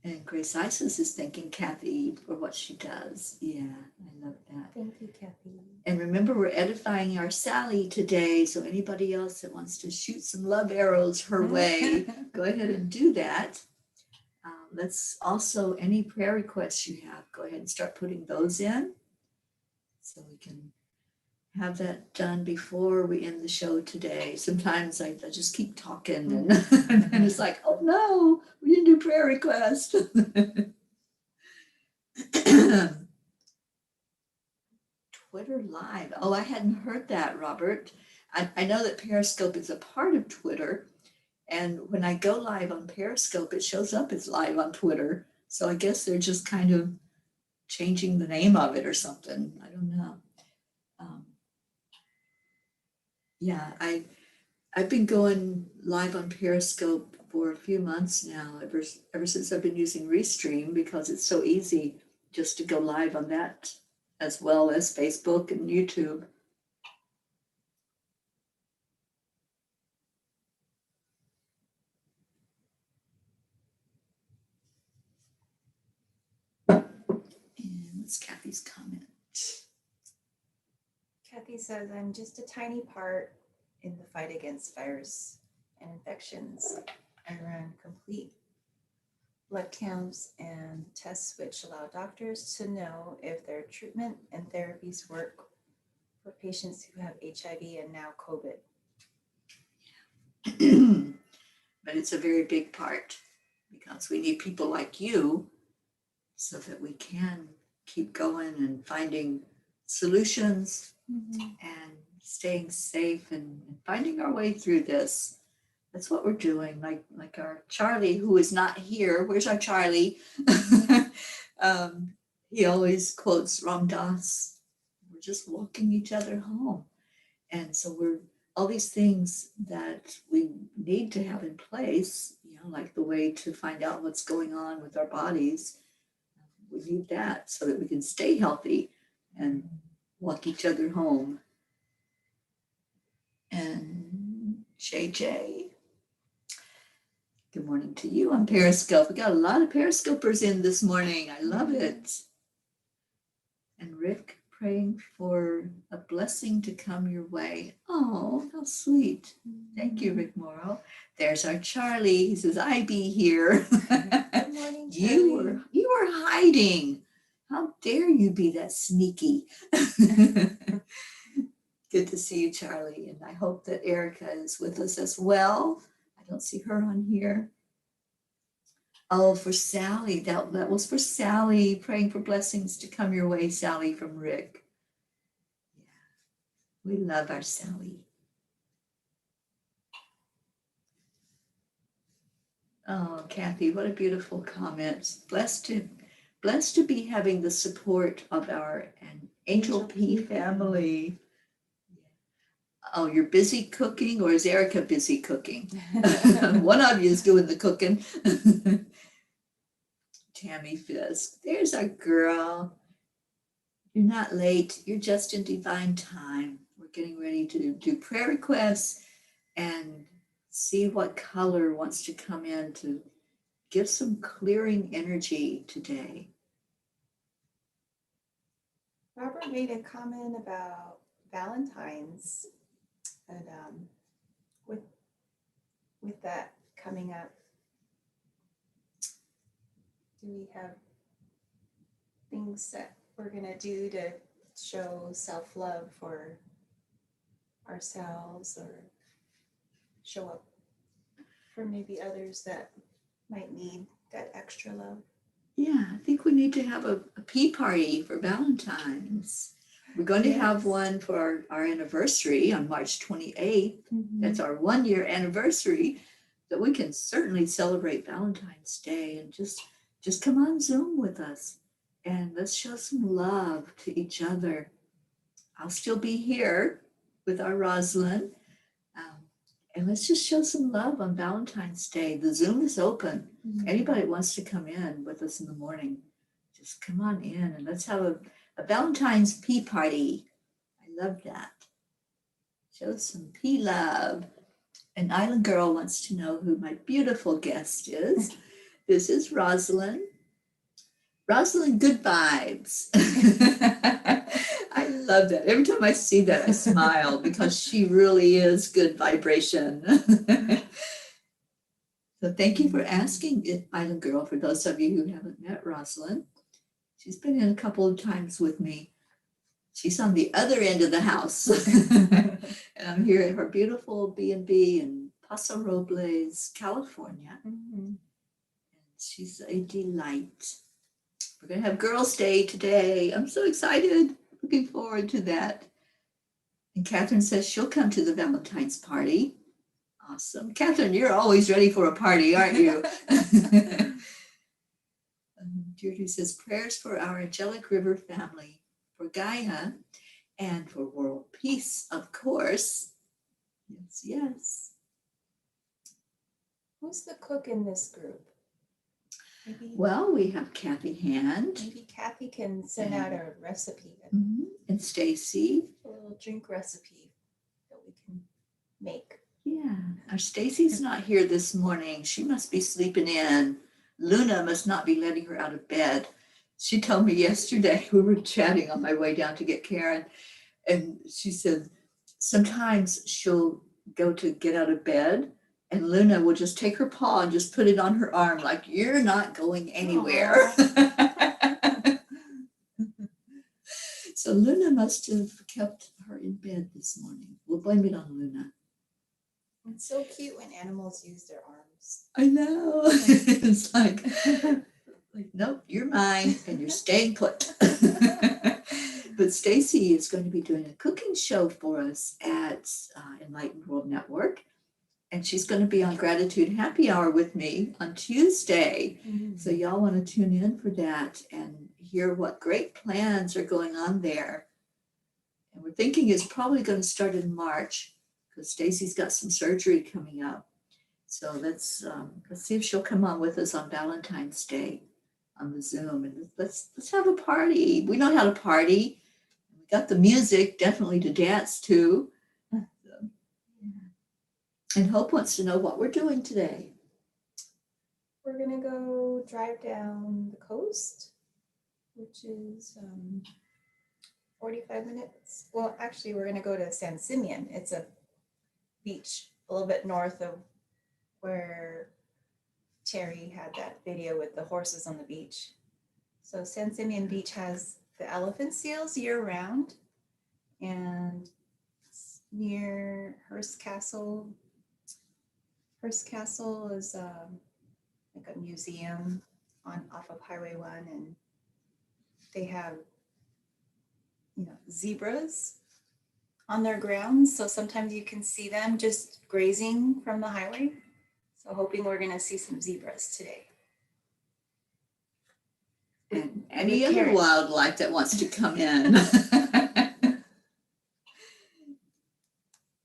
And Grace Isis is thanking Kathy for what she does. Yeah, I love that. Thank you, Kathy. And remember, we're edifying our Sally today. So anybody else that wants to shoot some love arrows her way, go ahead and do that. Let's also, any prayer requests you have, go ahead and start putting those in so we can have that done before we end the show today. Sometimes I just keep talking and it's like, oh no, we didn't do prayer request. Twitter Live. Oh, I hadn't heard that, Robert. I know that Periscope is a part of Twitter. And when I go live on Periscope, it shows up as live on Twitter. So I guess they're just kind of changing the name of it or something. I don't know. Yeah, I've been going live on Periscope for a few months now, ever since I've been using Restream, because it's so easy just to go live on that as well as Facebook and YouTube. And what's Kathy's comment? Kathy says, I'm just a tiny part in the fight against virus and infections. I run complete blood counts and tests which allow doctors to know if their treatment and therapies work for patients who have HIV and now COVID. But it's a very big part, because we need people like you so that we can keep going and finding solutions and staying safe and finding our way through this. That's what we're doing. Like our Charlie, who is not here. Where's our Charlie? He always quotes Ram Dass. We're just walking each other home. And so we're all these things that we need to have in place, like the way to find out what's going on with our bodies. We need that so that we can stay healthy and walk each other home. And JJ, good morning to you on Periscope. We got a lot of Periscopers in this morning. I love it. And Rick, praying for a blessing to come your way. Oh, how sweet. Thank you, Rick Morrow. There's our Charlie. He says, I be here. Good morning, Charlie. You were hiding. How dare you be that sneaky? Good to see you, Charlie. And I hope that Erica is with us as well. I don't see her on here. Oh, for Sally. That was for Sally. Praying for blessings to come your way, Sally, from Rick. Yeah, we love our Sally. Oh, Kathy, what a beautiful comment. Blessed to be having the support of our Angel P family. Oh, you're busy cooking, or is Erica busy cooking? One of you is doing the cooking. Tammy Fisk, there's our girl. You're not late. You're just in divine time. We're getting ready to do prayer requests and see what color wants to come in to give some clearing energy today. Robert made a comment about Valentine's, and with that coming up, do we have things that we're gonna do to show self-love for ourselves, or show up for maybe others that might need that extra love? Yeah, I think we need to have a pea party for Valentine's. We're going to have one for our anniversary on March 28th. That's our 1-year anniversary. So we can certainly celebrate Valentine's Day and just come on Zoom with us and let's show some love to each other. I'll still be here with our Rosalind. And let's just show some love on Valentine's Day. The Zoom is open. Anybody wants to come in with us in the morning, just come on in and let's have a Valentine's pea party. I love that. Show some pea love. And Island Girl wants to know who my beautiful guest is. This is Rosalind. Rosalind, good vibes. I love that. Every time I see that, I smile because she really is good vibration. So thank you for asking, Island Girl, for those of you who haven't met Rosalind. She's been in a couple of times with me. She's on the other end of the house. And I'm here at her beautiful B&B in Paso Robles, California. And she's a delight. We're going to have Girls' Day today. I'm so excited. Looking forward to that. And Catherine says she'll come to the Valentine's party. Awesome. Catherine, you're always ready for a party, aren't you? Deirdre says, prayers for our Angelic River family, for Gaia, and for world peace, of course. Yes, yes. Who's the cook in this group? Maybe, well, we have Kathy Hand. Maybe Kathy can send out a recipe. And Stacy. A little drink recipe that we can make. Yeah, our Stacy's not here this morning. She must be sleeping in. Luna must not be letting her out of bed. She told me yesterday, we were chatting on my way down to get Karen, and she said sometimes she'll go to get out of bed and Luna will just take her paw and just put it on her arm like, you're not going anywhere. So Luna must have kept her in bed this morning. We'll blame it on Luna. It's so cute when animals use their arms. I know. It's like, nope, you're mine and you're staying put. But Stacy is going to be doing a cooking show for us at Enlightened World Network. And she's going to be on Gratitude Happy Hour with me on Tuesday. So y'all want to tune in for that and hear what great plans are going on there. And we're thinking it's probably going to start in March because Stacy's got some surgery coming up. So let's see if she'll come on with us on Valentine's Day on the Zoom, and let's have a party. We know how to party. We got the music definitely to dance to. And Hope wants to know what we're doing today. We're gonna go drive down the coast, which is 45 minutes. Well, actually, we're gonna go to San Simeon. It's a beach a little bit north of where Teri had that video with the horses on the beach. So San Simeon Beach has the elephant seals year round, and it's near Hearst Castle. Hearst Castle is like a museum off of Highway 1, and they have, zebras on their grounds. So sometimes you can see them just grazing from the highway. So hoping we're going to see some zebras today. And any other wildlife that wants to come in.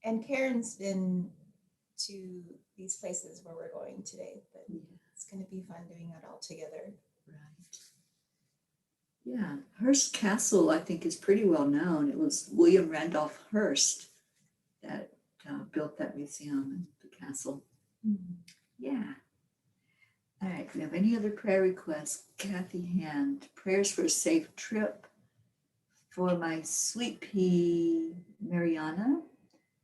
And Karen's been to these places where we're going today, but it's going to be fun doing it all together. Right. Yeah, Hearst Castle, I think, is pretty well known. It was William Randolph Hearst that built that museum and the castle. Mm-hmm. Yeah. All right, if you have any other prayer requests, Kathy Hand, prayers for a safe trip for my sweet pea Mariana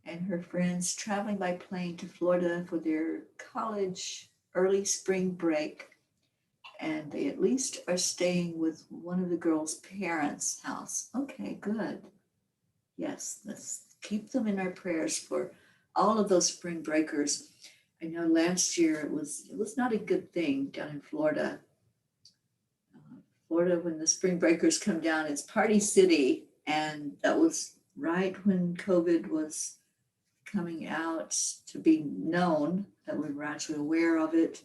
and her friends traveling by plane to Florida for their college early spring break. And they at least are staying with one of the girls' parents' house. Okay, good. Yes, let's keep them in our prayers for all of those spring breakers. I know last year it was not a good thing down in Florida. Florida, when the spring breakers come down, it's party city, and that was right when COVID was coming out to be known, that we were actually aware of it,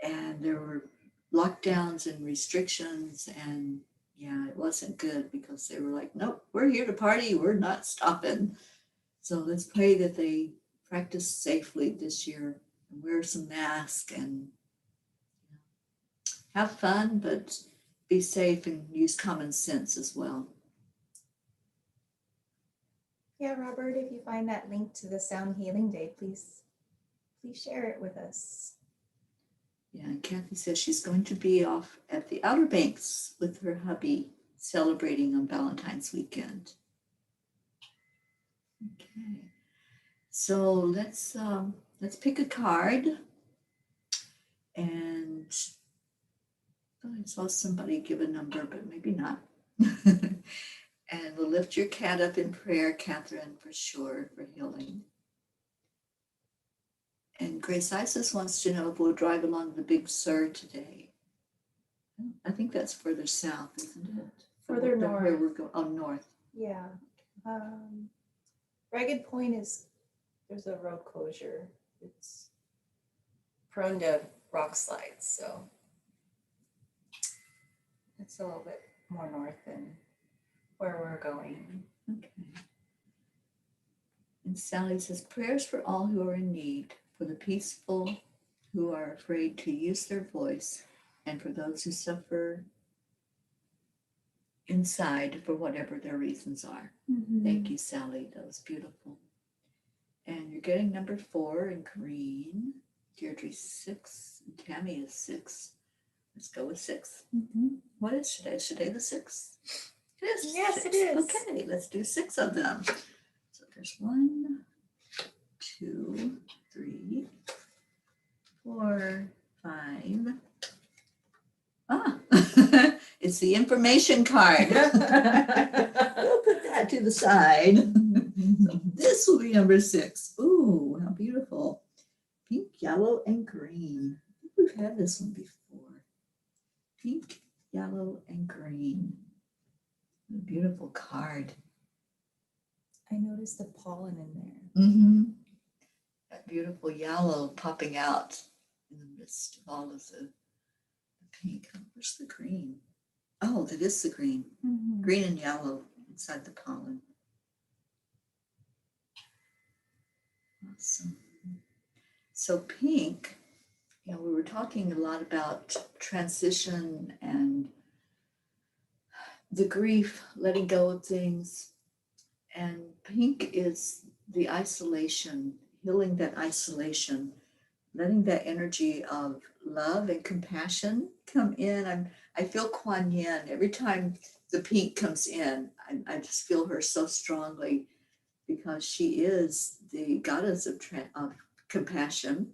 and there were lockdowns and restrictions, and yeah, it wasn't good because they were like, nope, we're here to party, we're not stopping. So let's pray that they practice safely this year and wear some masks and have fun, but be safe and use common sense as well. Yeah, Robert, if you find that link to the Sound Healing Day, please share it with us. Yeah, and Kathy says she's going to be off at the Outer Banks with her hubby celebrating on Valentine's weekend. Okay, so let's pick a card, and I saw somebody give a number, but maybe not. And we'll lift your cat up in prayer, Catherine, for sure, for healing. And Grace Isis wants to know if we'll drive along the Big Sur today. I think that's further south, isn't it? Further north. Where we're going? Oh, north. Yeah. Ragged Point there's a road closure. It's prone to rock slides, so it's a little bit more north than where we're going. Okay. And Sally says, prayers for all who are in need, for the peaceful who are afraid to use their voice, and for those who suffer inside for whatever their reasons are. Mm-hmm. Thank you, Sally. That was beautiful. And you're getting number 4 in green. Deirdre's 6, and Tammy is 6. Let's go with 6. Mm-hmm. What is today? Is today the 6th? It is. Yes, 6. It is. Okay, let's do 6 of them. So there's 1, 2, 3, 4, 5. Ah, it's the information card. We'll put that to the side. So this will be number 6. Ooh, how beautiful. Pink, yellow, and green. I think we've had this one before. Pink, yellow, and green. What a beautiful card. I noticed the pollen in there. Mm-hmm. That beautiful yellow popping out in the midst of all of the pink. Where's the green? Oh, that is the green. Mm-hmm. Green and yellow inside the pollen. Awesome. So pink, we were talking a lot about transition and the grief, letting go of things. And pink is the isolation, healing that isolation, letting that energy of love and compassion come in. I feel Kuan Yin. Every time the pink comes in, I just feel her so strongly because she is the goddess of compassion.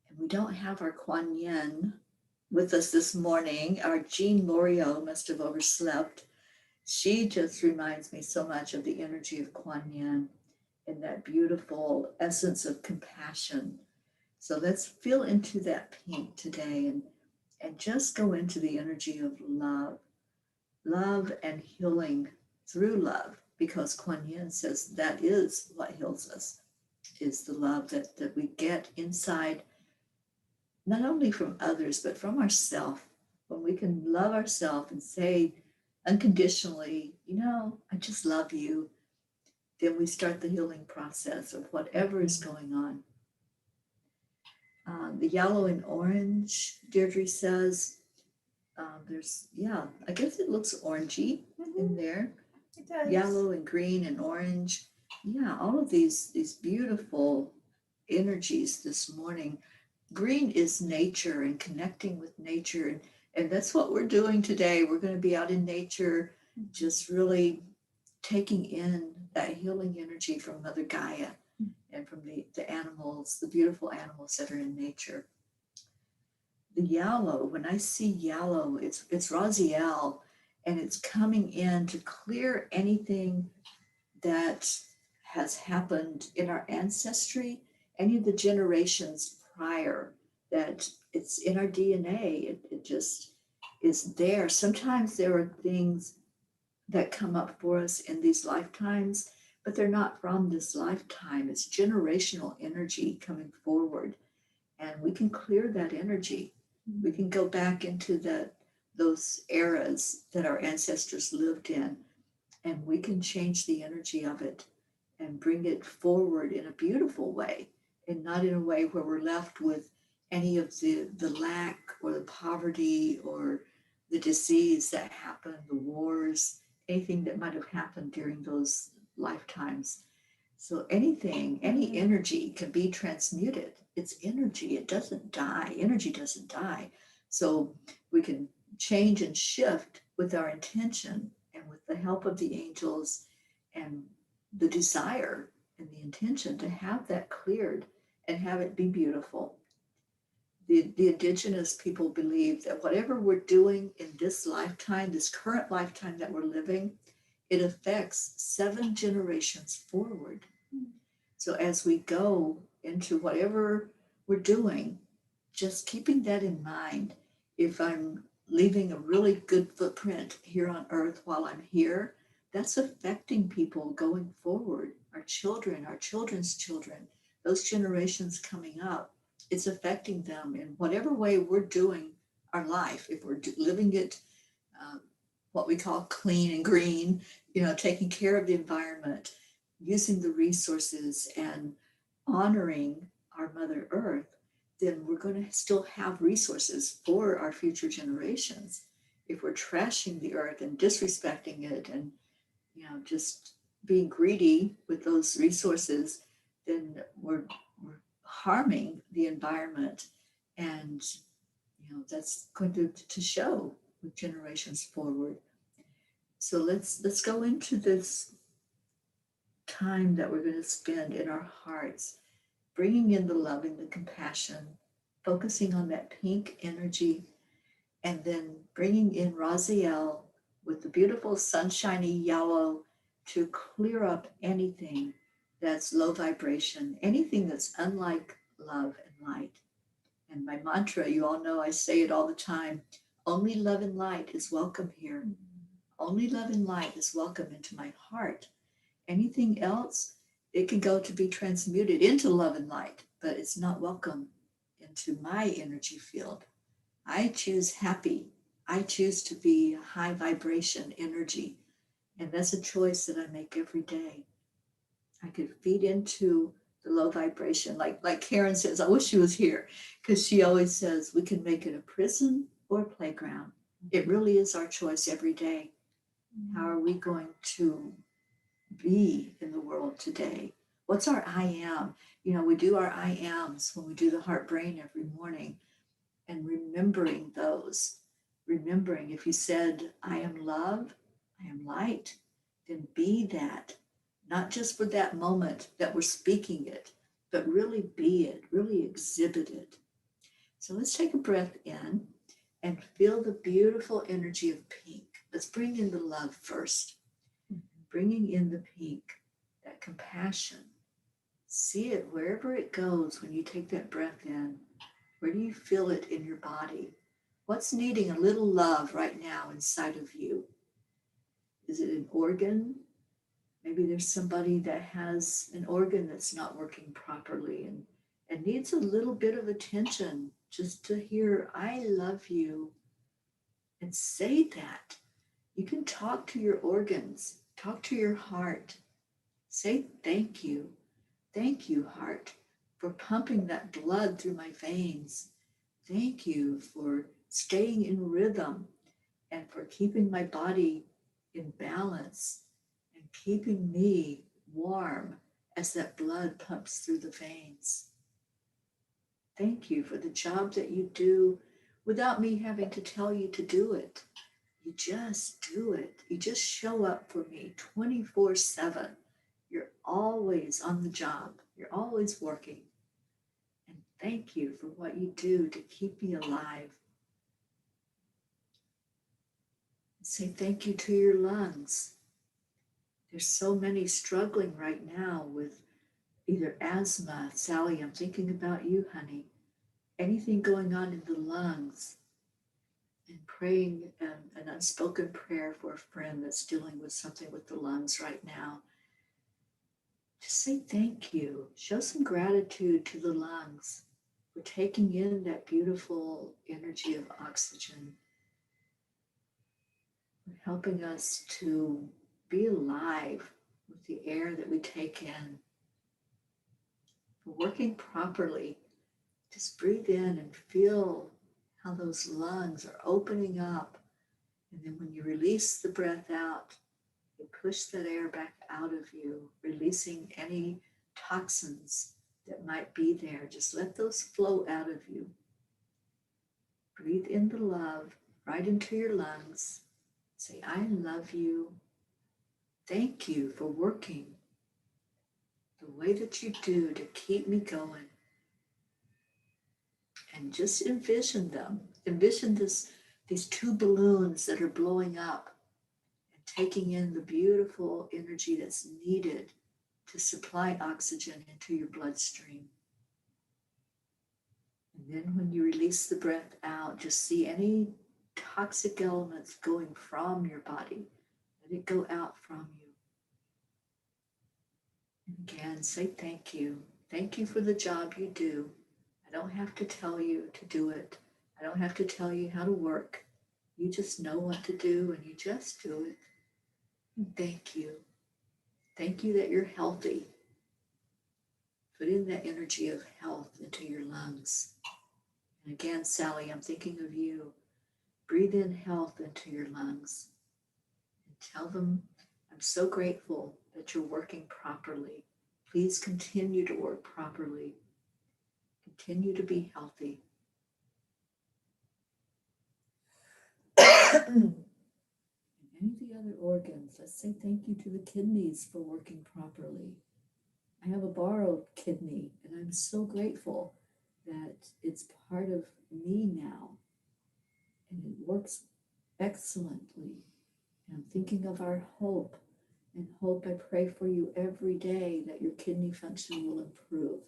And we don't have our Kuan Yin with us this morning. Our Jean Lorio must have overslept. She just reminds me so much of the energy of Kuan Yin and that beautiful essence of compassion. So let's feel into that pink today and just go into the energy of love and healing through love, because Kuan Yin says that is what heals us, is the love that we get inside, not only from others, but from ourselves. When we can love ourselves and say unconditionally, I just love you, then we start the healing process of whatever is going on. The yellow and orange, Deirdre says, I guess it looks orangey in there. It does. Yellow and green and orange. Yeah, all of these beautiful energies this morning. Green is nature and connecting with nature. And that's what we're doing today. We're going to be out in nature, just really taking in that healing energy from Mother Gaia and from the animals, the beautiful animals that are in nature. The yellow, when I see yellow, it's Raziel, and it's coming in to clear anything that has happened in our ancestry, any of the generations prior, that it's in our DNA. It just is there. Sometimes there are things that come up for us in these lifetimes, but they're not from this lifetime. It's generational energy coming forward, and we can clear that energy. We can go back into those eras that our ancestors lived in, and we can change the energy of it and bring it forward in a beautiful way, and not in a way where we're left with any of the lack or the poverty or the disease that happened, the wars, anything that might have happened during those lifetimes. So anything, any energy can be transmuted. It's energy. It doesn't die. Energy doesn't die. So we can change and shift with our intention and with the help of the angels and the desire and the intention to have that cleared and have it be beautiful. The indigenous people believe that whatever we're doing in this lifetime, this current lifetime that we're living, it affects 7 generations forward. So as we go into whatever we're doing, just keeping that in mind, if I'm leaving a really good footprint here on earth while I'm here, that's affecting people going forward, our children, our children's children, those generations coming up. It's affecting them in whatever way we're doing our life. If we're living it, what we call clean and green, taking care of the environment, using the resources and honoring our Mother Earth, then we're going to still have resources for our future generations. If we're trashing the earth and disrespecting it and just being greedy with those resources, then we're harming the environment, and that's going to show with generations forward. So let's go into this time that we're going to spend in our hearts, bringing in the love and the compassion, focusing on that pink energy, and then bringing in Raziel with the beautiful sunshiny yellow to clear up anything that's low vibration, anything that's unlike love and light. And my mantra, you all know I say it all the time, only love and light is welcome here. Only love and light is welcome into my heart. Anything else, it can go to be transmuted into love and light, but it's not welcome into my energy field. I choose happy. I choose to be high vibration energy. And that's a choice that I make every day. I could feed into the low vibration. Like Karen says, I wish she was here, because she always says we can make it a prison or a playground. It really is our choice every day. How are we going to be in the world today? What's our I am? We do our I ams when we do the heart brain every morning, and remembering those. Remembering, if you said, I am love, I am light, then be that. Not just for that moment that we're speaking it, but really be it, really exhibit it. So let's take a breath in and feel the beautiful energy of pink. Let's bring in the love first. Bringing in the pink, that compassion, See it wherever it goes when you take that breath in. Where do you feel it in your body? What's needing a little love right now inside of you? Is it an organ? Maybe there's somebody that has an organ that's not working properly and needs a little bit of attention just to hear, I love you, and say that. You can talk to your organs, talk to your heart. Say thank you. Thank you, heart, for pumping that blood through my veins. Thank you for staying in rhythm and for keeping my body in balance and keeping me warm as that blood pumps through the veins. Thank you for the job that you do without me having to tell you to do it. You just do it. You just show up for me 24/7. You're always on the job. You're always working. And thank you for what you do to keep me alive. Say thank you to your lungs. There's so many struggling right now with either asthma. Sally, I'm thinking about you, honey. Anything going on in the lungs, and praying an unspoken prayer for a friend that's dealing with something with the lungs right now. Just say thank you. Show some gratitude to the lungs for taking in that beautiful energy of oxygen, helping us to be alive with the air that we take in, for working properly. Just breathe in and feel how those lungs are opening up. And then when you release the breath out, you push that air back out of you, releasing any toxins that might be there. Just let those flow out of you. Breathe in the love right into your lungs. Say, I love you. Thank you for working the way that you do to keep me going. And just envision them. Envision these two balloons that are blowing up and taking in the beautiful energy that's needed to supply oxygen into your bloodstream. And then when you release the breath out, just see any toxic elements going from your body. Let it go out from you. And again, say thank you. Thank you for the job you do. I don't have to tell you to do it. I don't have to tell you how to work. You just know what to do and you just do it. And thank you. Thank you that you're healthy. Put in that energy of health into your lungs. And again, Sally, I'm thinking of you. Breathe in health into your lungs and tell them, I'm so grateful that you're working properly. Please continue to work properly. Continue to be healthy. And any of the other organs, let's say thank you to the kidneys for working properly. I have a borrowed kidney, and I'm so grateful that it's part of me now, and it works excellently. And I'm thinking of our hope, and hope I pray for you every day that your kidney function will improve.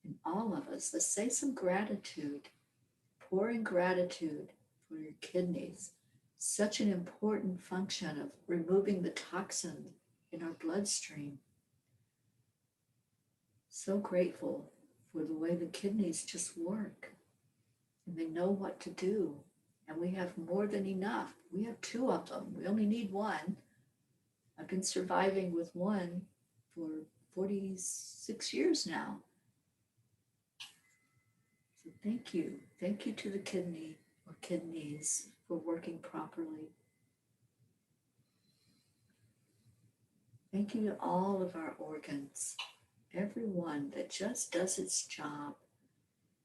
And all of us, let's say some gratitude, pour in gratitude for your kidneys. Such an important function of removing the toxin in our bloodstream. So grateful for the way the kidneys just work and they know what to do. And we have more than enough. We have two of them. We only need one. I've been surviving with one for 46 years now. So thank you. Thank you to the kidney or kidneys for working properly. Thank you to all of our organs, everyone that just does its job.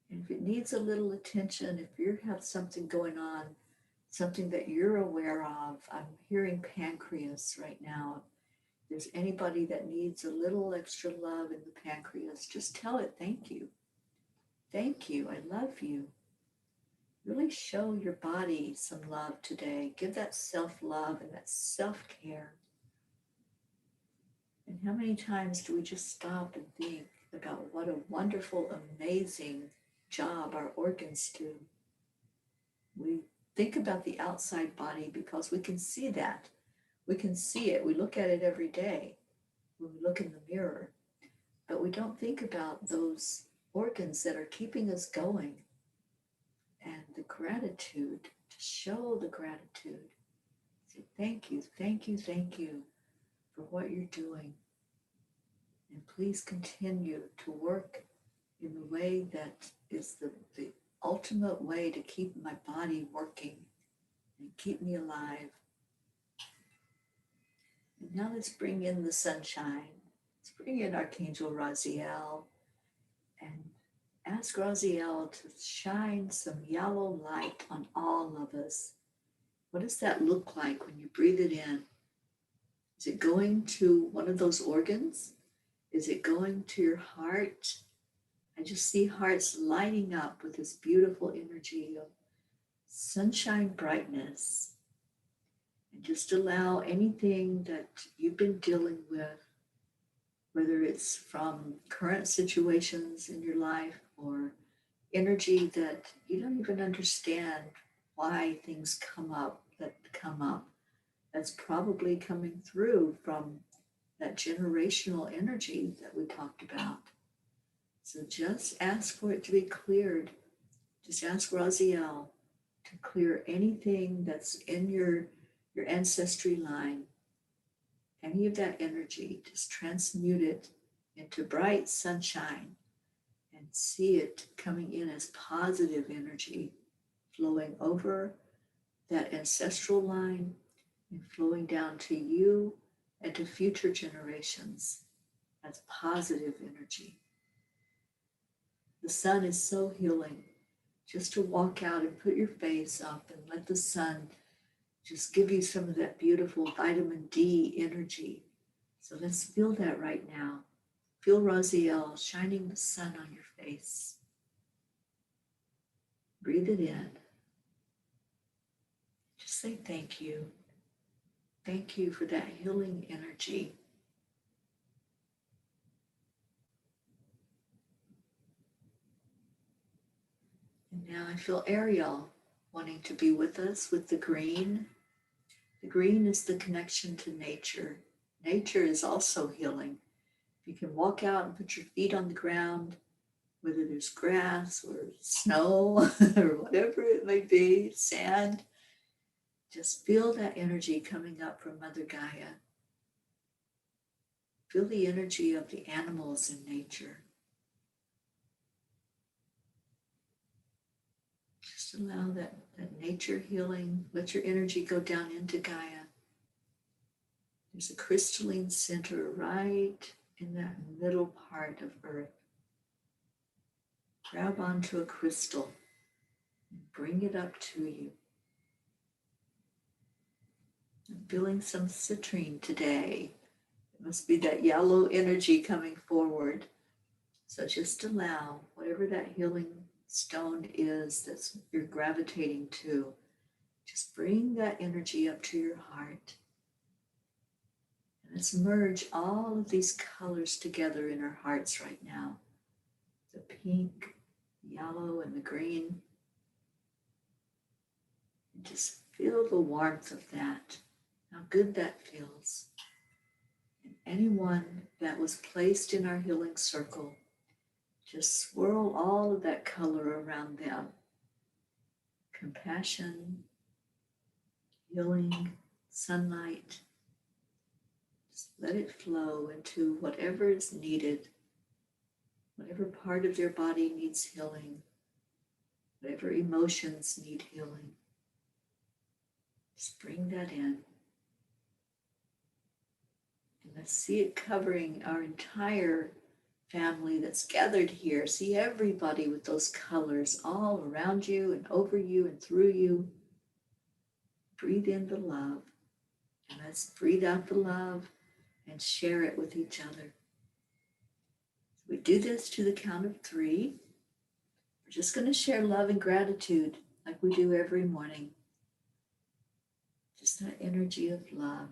And if it needs a little attention, if you have something going on, something that you're aware of, I'm hearing pancreas right now. If there's anybody that needs a little extra love in the pancreas, just tell it thank you. Thank you. I love you. Really show your body some love today. Give that self-love and that self-care. And how many times do we just stop and think about what a wonderful, amazing job our organs do? We think about the outside body because we can see that. We can see it. We look at it every day when we look in the mirror. But we don't think about those organs that are keeping us going, and the gratitude, to show the gratitude. Say, thank you, thank you, thank you for what you're doing. And please continue to work in the way that is the ultimate way to keep my body working and keep me alive. And now let's bring in the sunshine. Let's bring in Archangel Raziel and ask Raziel to shine some yellow light on all of us. What does that look like when you breathe it in? Is it going to one of those organs? Is it going to your heart? I just see hearts lighting up with this beautiful energy of sunshine brightness. And just allow anything that you've been dealing with, whether it's from current situations in your life or energy that you don't even understand why things come up that come up, that's probably coming through from that generational energy that we talked about. So just ask for it to be cleared. Just ask Raziel to clear anything that's in your ancestry line, any of that energy, just transmute it into bright sunshine and see it coming in as positive energy, flowing over that ancestral line and flowing down to you and to future generations as positive energy. The sun is so healing. Just to walk out and put your face up and let the sun just give you some of that beautiful vitamin D energy. So let's feel that right now. Feel Raziel shining the sun on your face. Breathe it in. Just say thank you. Thank you for that healing energy. And now I feel Ariel wanting to be with us with the green. The green is the connection to nature. Nature is also healing. You can walk out and put your feet on the ground, whether there's grass or snow or whatever it may be, sand. Just feel that energy coming up from Mother Gaia. Feel the energy of the animals in nature. Just allow that nature healing. Let your energy go down into Gaia. There's a crystalline center right in that middle part of Earth. Grab onto a crystal and bring it up to you. I'm feeling some citrine today. It must be that yellow energy coming forward. So just allow whatever that healing stone is that you're gravitating to, just bring that energy up to your heart. And let's merge all of these colors together in our hearts right now. The pink, the yellow, and the green. And just feel the warmth of that, how good that feels. And anyone that was placed in our healing circle, just swirl all of that color around them. Compassion, healing, sunlight. Just let it flow into whatever is needed, whatever part of their body needs healing, whatever emotions need healing. Just bring that in. And let's see it covering our entire family that's gathered here. See everybody with those colors all around you and over you and through you. Breathe in the love. And let's breathe out the love and share it with each other. We do this to the count of 3. We're just going to share love and gratitude like we do every morning. Just that energy of love.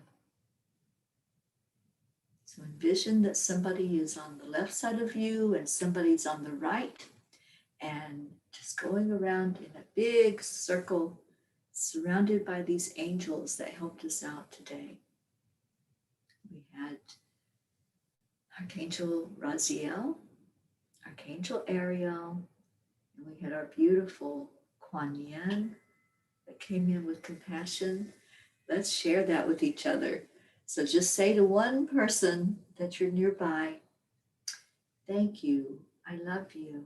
So envision that somebody is on the left side of you and somebody's on the right, and just going around in a big circle, surrounded by these angels that helped us out today. We had Archangel Raziel, Archangel Ariel, and we had our beautiful Kuan Yin that came in with compassion. Let's share that with each other. So just say to one person that you're nearby, thank you, I love you.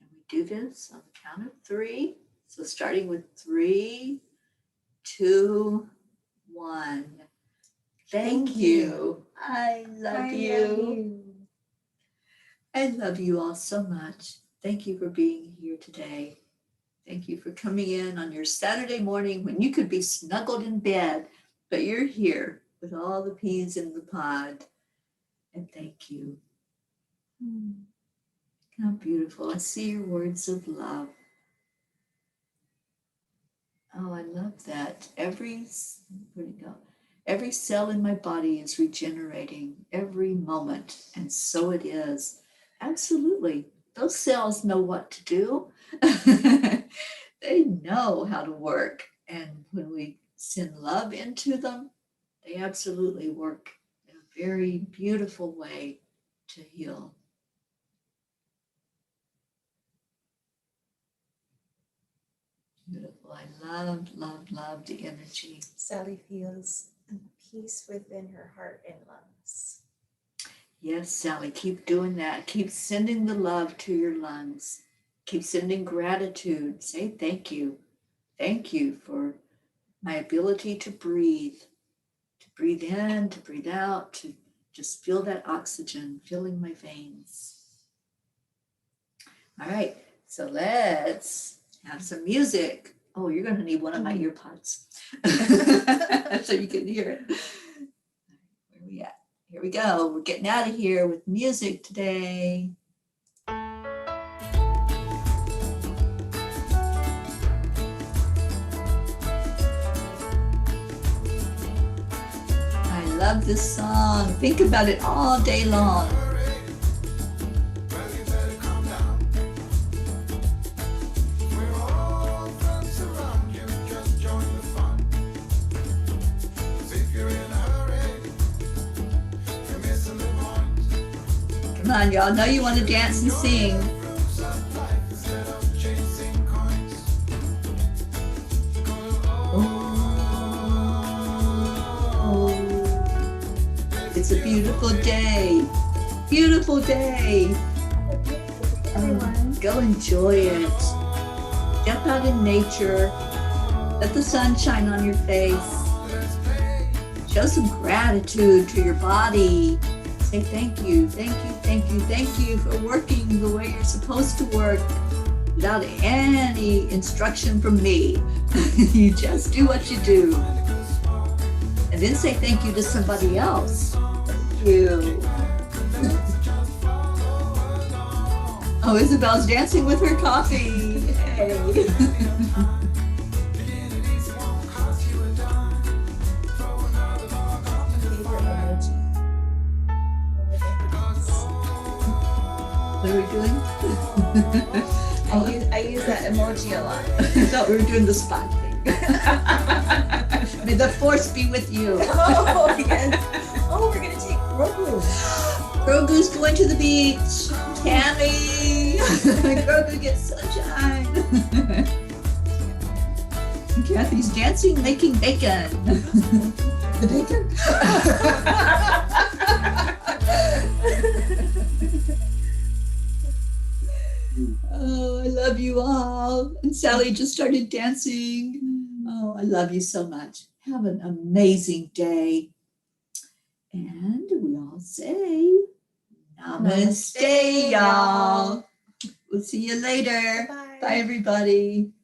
And we do this on the count of 3. So starting with 3, 2, 1. Thank you. I love you. I love you all so much. Thank you for being here today. Thank you for coming in on your Saturday morning when you could be snuggled in bed, but you're here with all the peas in the pod. And thank you. How beautiful. I see your words of love. Oh, I love that. Where'd it go? Every cell in my body is regenerating every moment. And so it is. Absolutely. Those cells know what to do. They know how to work. And when we send love into them, they absolutely work in a very beautiful way to heal. Beautiful. I love the energy. Sally feels peace within her heart and lungs. Yes, Sally, keep doing that. Keep sending the love to your lungs. Keep sending gratitude. Say thank you. Thank you for my ability to breathe in, to breathe out, to just feel that oxygen filling my veins. All right, so let's have some music. Oh, you're going to need one of my ear pods so you can hear it. Where are we at? Here we go. We're getting out of here with music today. I love this song. Think about it all day long. Come on, y'all know you want to dance and sing. It's a beautiful day. Beautiful day. Go enjoy it. Jump out in nature. Let the sun shine on your face. Show some gratitude to your body. Say thank you, thank you, thank you, thank you for working the way you're supposed to work without any instruction from me. You just do what you do. And then say thank you to somebody else. Thank you. Oh, Isabel's dancing with her coffee. Hey. What are we doing? I use that emoji a lot. I thought we were doing the spot thing. May the force be with you. Oh, yes. Oh, we're going to take Grogu. Grogu's going to the beach. Tammy. Grogu gets sunshine. Kathy's dancing, making bacon. The bacon? Oh, I love you all. And Sally just started dancing. Oh, I love you so much. Have an amazing day. And we all say, Namaste, y'all. We'll see you later. Bye. Bye, everybody.